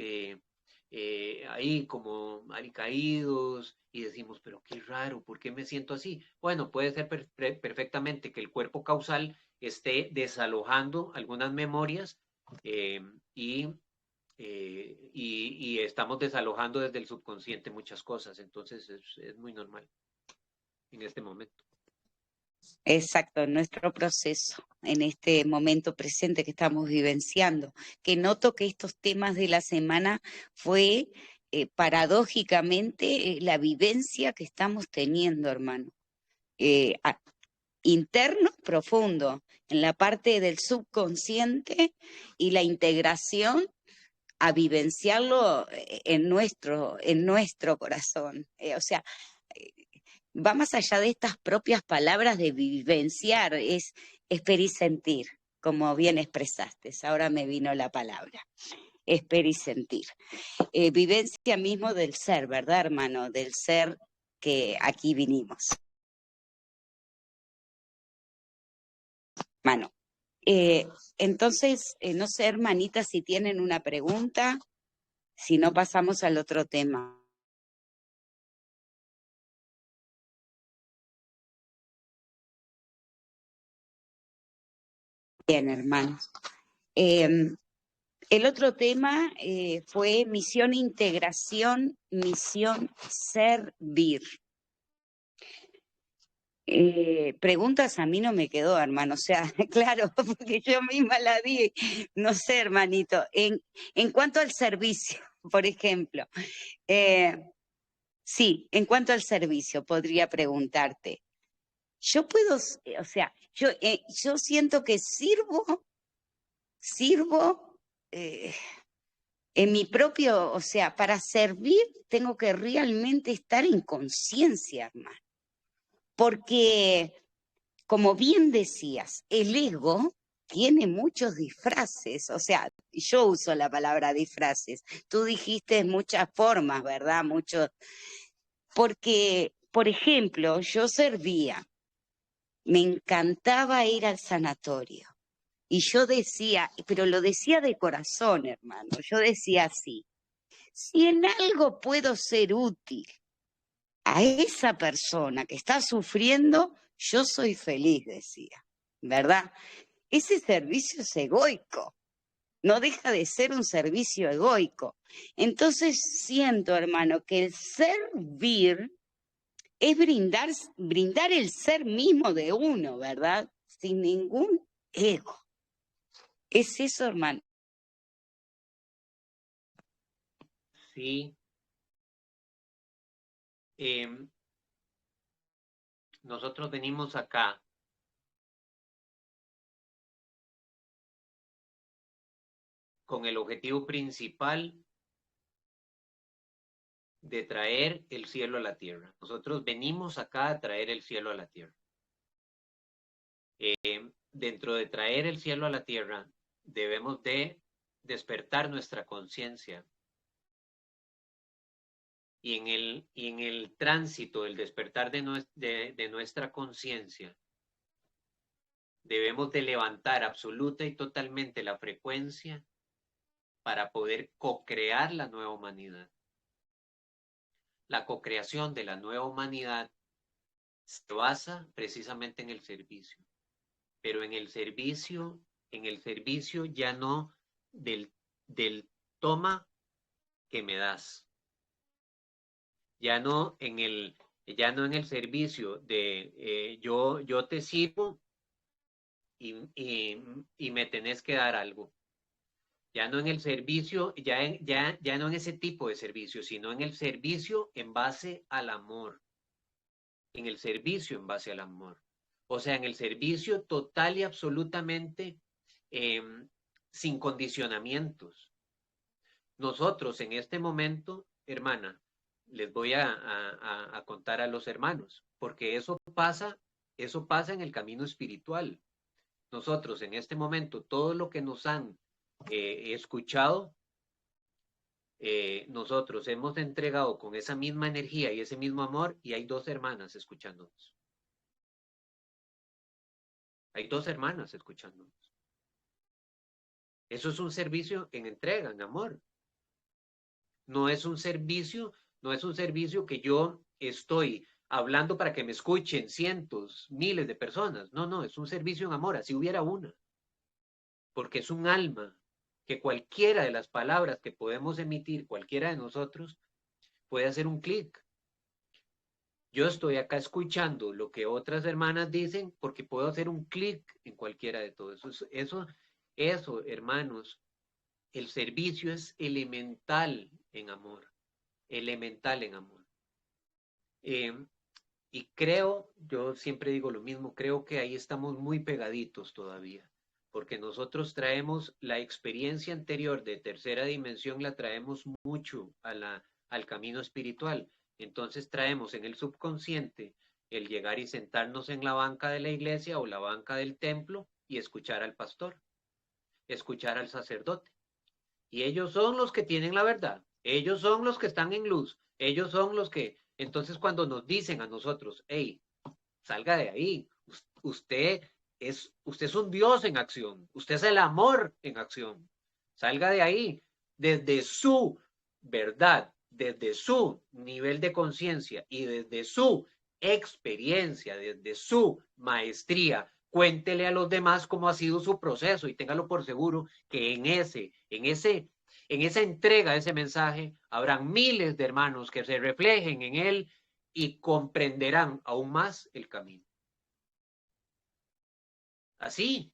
ahí como alicaídos y decimos, pero qué raro, ¿por qué me siento así? Bueno, puede ser perfectamente que el cuerpo causal esté desalojando algunas memorias y estamos desalojando desde el subconsciente muchas cosas, entonces es muy normal en este momento. Exacto, en nuestro proceso, en este momento presente que estamos vivenciando, que noto que estos temas de la semana fue paradójicamente la vivencia que estamos teniendo, hermano. Interno, profundo, en la parte del subconsciente y la integración a vivenciarlo en nuestro corazón. O sea, va más allá de estas propias palabras de vivenciar, es experisentir, como bien expresaste. Ahora me vino la palabra, experisentir. Vivencia mismo del ser, ¿verdad, hermano? Del ser que aquí vinimos. Hermano. Entonces, no sé, hermanita, si tienen una pregunta, si no pasamos al otro tema. Bien, hermanos. El otro tema fue misión integración, misión servir. Preguntas a mí no me quedó, hermano, o sea, claro, porque yo misma la di, no sé, hermanito, en cuanto al servicio, por ejemplo, sí, en cuanto al servicio, podría preguntarte, yo puedo, o sea, yo siento que sirvo en mi propio, o sea, para servir tengo que realmente estar en conciencia, hermano. Porque, como bien decías, el ego tiene muchos disfraces, o sea, yo uso la palabra disfraces, tú dijiste muchas formas, ¿verdad? Porque, por ejemplo, yo servía, me encantaba ir al sanatorio. Y yo decía, pero lo decía de corazón, hermano, yo decía así, si en algo puedo ser útil a esa persona que está sufriendo, yo soy feliz, decía, ¿verdad? Ese servicio es egoico, no deja de ser un servicio egoico. Entonces siento, hermano, que el servir es brindar el ser mismo de uno, ¿verdad? Sin ningún ego. ¿Es eso, hermano? Sí. Nosotros venimos acá con el objetivo principal de traer el cielo a la tierra. Nosotros venimos acá a traer el cielo a la tierra. Dentro de traer el cielo a la tierra, debemos de despertar nuestra conciencia. Y en el tránsito, el despertar de nuestra conciencia, debemos de levantar absoluta y totalmente la frecuencia para poder co-crear la nueva humanidad. La co-creación de la nueva humanidad se basa precisamente en el servicio, pero en el servicio ya no del toma que me das, ya no en el servicio de yo te sirvo y me tenés que dar algo. Ya no en el servicio, ya no en ese tipo de servicio, sino en el servicio en base al amor. En el servicio en base al amor. O sea, en el servicio total y absolutamente sin condicionamientos. Nosotros en este momento, hermana, les voy a contar a los hermanos, porque eso pasa en el camino espiritual. Nosotros en este momento, todo lo que nos han escuchado, nosotros hemos entregado con esa misma energía y ese mismo amor, y hay 2 hermanas escuchándonos. Hay 2 hermanas escuchándonos. Eso es un servicio en entrega, en amor. No es un servicio que yo estoy hablando para que me escuchen cientos, miles de personas. No, es un servicio en amor, así hubiera una. Porque es un alma que cualquiera de las palabras que podemos emitir, cualquiera de nosotros, puede hacer un clic. Yo estoy acá escuchando lo que otras hermanas dicen porque puedo hacer un clic en cualquiera de todo eso. Eso, hermanos, el servicio es elemental en amor. Elemental en amor. Y creo, yo siempre digo lo mismo, creo que ahí estamos muy pegaditos todavía, porque nosotros traemos la experiencia anterior de tercera dimensión, la traemos mucho al camino espiritual. Entonces traemos en el subconsciente el llegar y sentarnos en la banca de la iglesia o la banca del templo y escuchar al pastor, escuchar al sacerdote. Y ellos son los que tienen la verdad, ellos son los que están en luz, ellos son los que... Entonces cuando nos dicen a nosotros, hey, salga de ahí, usted es un Dios en acción, usted es el amor en acción, salga de ahí, desde su verdad, desde su nivel de conciencia y desde su experiencia, desde su maestría, cuéntele a los demás cómo ha sido su proceso y téngalo por seguro que en esa entrega de ese mensaje habrán miles de hermanos que se reflejen en él y comprenderán aún más el camino. Así.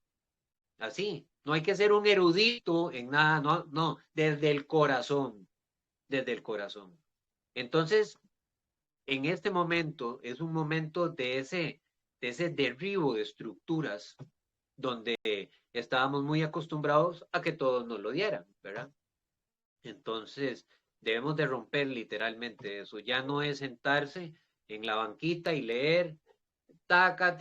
No hay que ser un erudito en nada, no, desde el corazón, desde el corazón. Entonces, en este momento es un momento de ese derribo de estructuras donde estábamos muy acostumbrados a que todos nos lo dieran, ¿verdad? Entonces, debemos de romper literalmente eso. Ya no es sentarse en la banquita y leer, taca,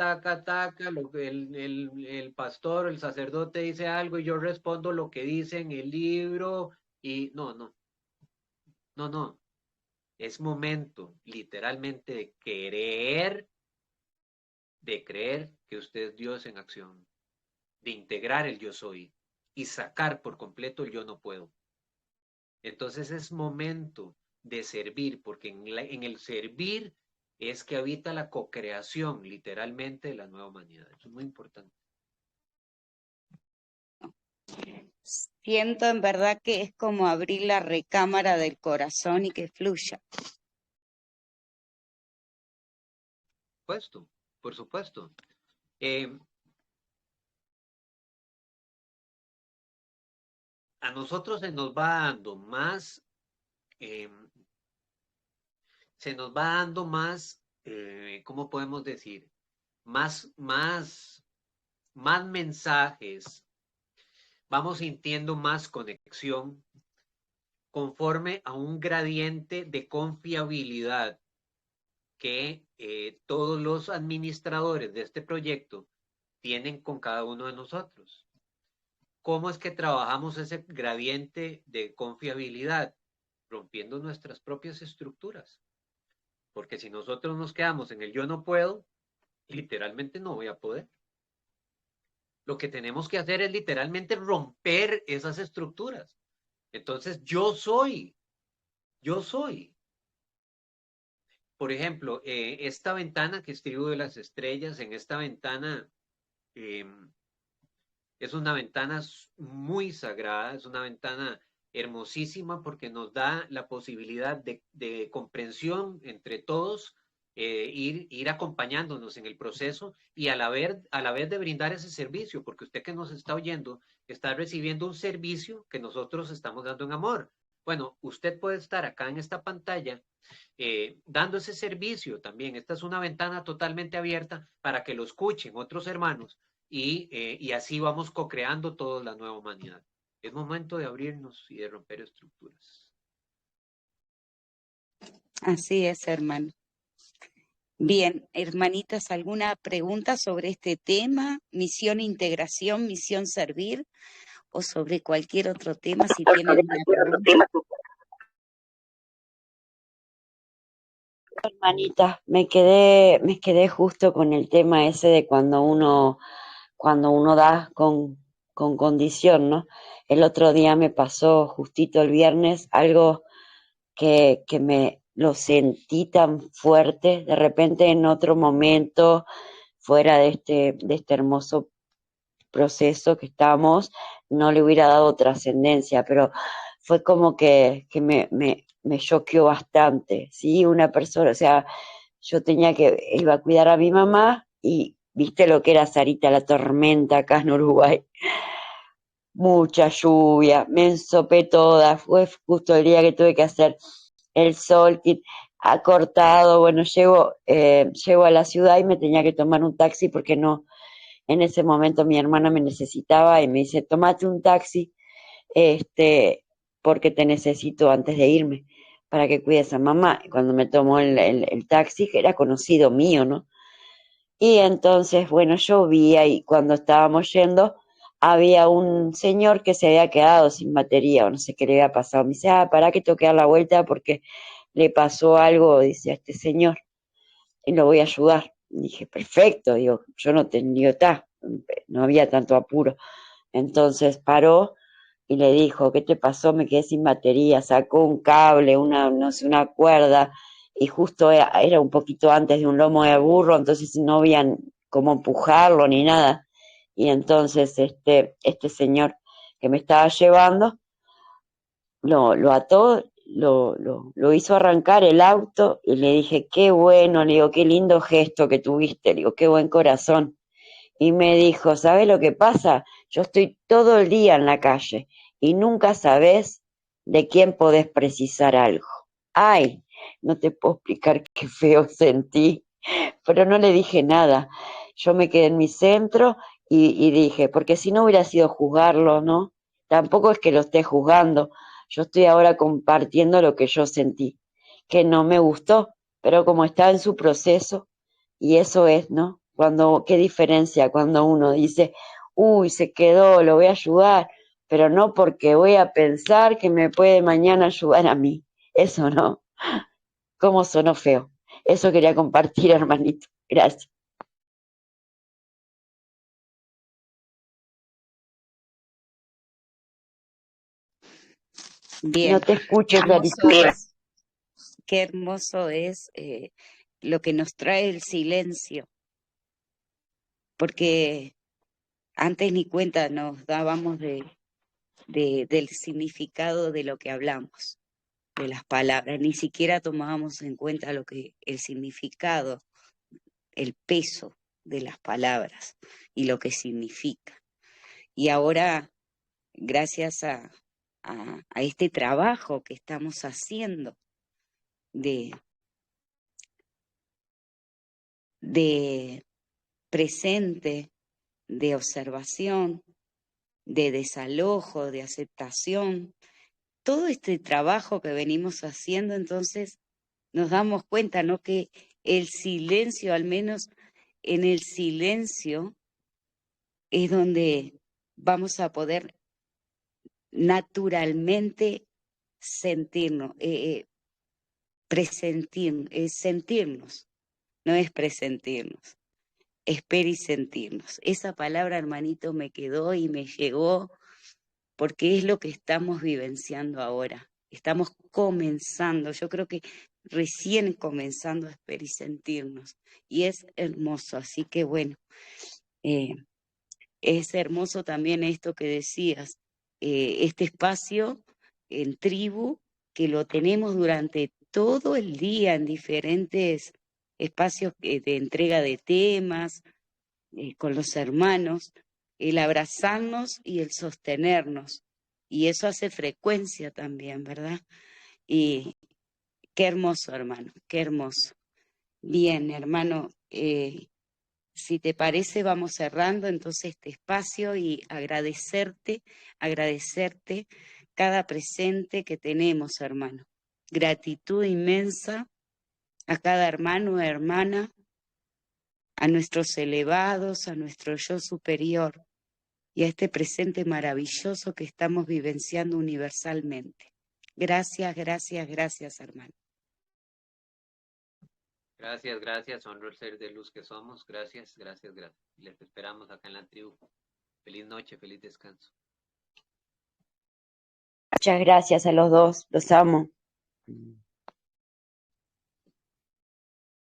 el pastor, el sacerdote dice algo y yo respondo lo que dice en el libro y no. Es momento literalmente de creer que usted es Dios en acción, de integrar el yo soy y sacar por completo el yo no puedo. Entonces es momento de servir, porque en el servir es que habita la co-creación literalmente de la nueva humanidad. Eso es muy importante. Siento en verdad que es como abrir la recámara del corazón y que fluya. Por supuesto. A nosotros se nos va dando más, ¿cómo podemos decir? Más mensajes, vamos sintiendo más conexión conforme a un gradiente de confiabilidad que todos los administradores de este proyecto tienen con cada uno de nosotros. ¿Cómo es que trabajamos ese gradiente de confiabilidad? Rompiendo nuestras propias estructuras. Porque si nosotros nos quedamos en el yo no puedo, literalmente no voy a poder. Lo que tenemos que hacer es literalmente romper esas estructuras. Entonces, yo soy. Por ejemplo, esta ventana que escribo de las estrellas, en esta ventana es una ventana muy sagrada, es una ventana hermosísima porque nos da la posibilidad de comprensión entre todos, ir acompañándonos en el proceso y a la vez de brindar ese servicio, porque usted que nos está oyendo está recibiendo un servicio que nosotros estamos dando en amor. Bueno, usted puede estar acá en esta pantalla dando ese servicio también. Esta es una ventana totalmente abierta para que lo escuchen otros hermanos y así vamos co-creando toda la nueva humanidad. Es momento de abrirnos y de romper estructuras. Así es, hermano. Bien, hermanitas, ¿alguna pregunta sobre este tema? Misión integración, misión servir, o sobre cualquier otro tema, si tienen una pregunta. Hermanita, me quedé justo con el tema ese de cuando uno da con condición, ¿no? El otro día me pasó justito el viernes algo que me lo sentí tan fuerte, de repente en otro momento, fuera de este hermoso proceso que estamos, no le hubiera dado trascendencia, pero fue como que me choqueó bastante, ¿sí? Una persona, o sea, yo iba a cuidar a mi mamá y viste lo que era Sarita, la tormenta acá en Uruguay, mucha lluvia, me ensopé toda, fue justo el día que tuve que hacer el sol, que ha cortado, bueno, llego a la ciudad y me tenía que tomar un taxi porque no, en ese momento mi hermana me necesitaba y me dice, tómate un taxi, porque te necesito antes de irme, para que cuides a mamá. Y cuando me tomó el taxi, que era conocido mío, ¿no? Y entonces, bueno, llovía y cuando estábamos yendo, había un señor que se había quedado sin batería o no sé qué le había pasado. Me dice, pará que tengo que dar la vuelta porque le pasó algo, dice a este señor, y lo voy a ayudar. Y dije, perfecto, digo, yo no tenía, no había tanto apuro. Entonces paró y le dijo, ¿qué te pasó? Me quedé sin batería, sacó un cable, no sé, una cuerda, y justo era un poquito antes de un lomo de burro, entonces no habían cómo empujarlo ni nada. Y entonces este señor que me estaba llevando lo ató, lo hizo arrancar el auto y le dije, qué bueno, le digo, qué lindo gesto que tuviste, le digo, qué buen corazón. Y me dijo, ¿sabes lo que pasa? Yo estoy todo el día en la calle y nunca sabes de quién podés precisar algo. Ay, no te puedo explicar qué feo sentí, pero no le dije nada. Yo me quedé en mi centro y dije, porque si no hubiera sido juzgarlo, ¿no? Tampoco es que lo esté juzgando. Yo estoy ahora compartiendo lo que yo sentí, que no me gustó, pero como está en su proceso, y eso es, ¿no? Qué diferencia cuando uno dice, uy, se quedó, lo voy a ayudar, pero no porque voy a pensar que me puede mañana ayudar a mí. Eso no. ¿Cómo sonó feo? Eso quería compartir, hermanito. Gracias. Bien, No te escucho, hermoso Sarita. qué hermoso es lo que nos trae el silencio, porque antes ni cuenta nos dábamos del significado de lo que hablamos, de las palabras, ni siquiera tomábamos en cuenta el significado, el peso de las palabras y lo que significa. Y ahora, gracias a este trabajo que estamos haciendo de presente, de observación, de desalojo, de aceptación, todo este trabajo que venimos haciendo, entonces nos damos cuenta, ¿no? Que el silencio, al menos en el silencio, es donde vamos a poder naturalmente sentirnos, sentirnos, no es presentirnos, es sentirnos. Esa palabra, hermanito, me quedó y me llegó porque es lo que estamos vivenciando ahora. Estamos comenzando, yo creo que recién comenzando a esperar y sentirnos, y es hermoso, así que bueno, es hermoso también esto que decías, este espacio en tribu, que lo tenemos durante todo el día en diferentes espacios de entrega de temas, con los hermanos, el abrazarnos y el sostenernos. Y eso hace frecuencia también, ¿verdad? Y qué hermoso, hermano, qué hermoso. Bien, hermano, si te parece, vamos cerrando entonces este espacio y agradecerte cada presente que tenemos, hermano. Gratitud inmensa a cada hermano o hermana, a nuestros elevados, a nuestro yo superior y a este presente maravilloso que estamos vivenciando universalmente. Gracias, gracias, gracias, hermano. Gracias, gracias, honro el ser de luz que somos. Gracias, gracias, gracias. Les esperamos acá en la tribu. Feliz noche, feliz descanso. Muchas gracias a los dos, los amo.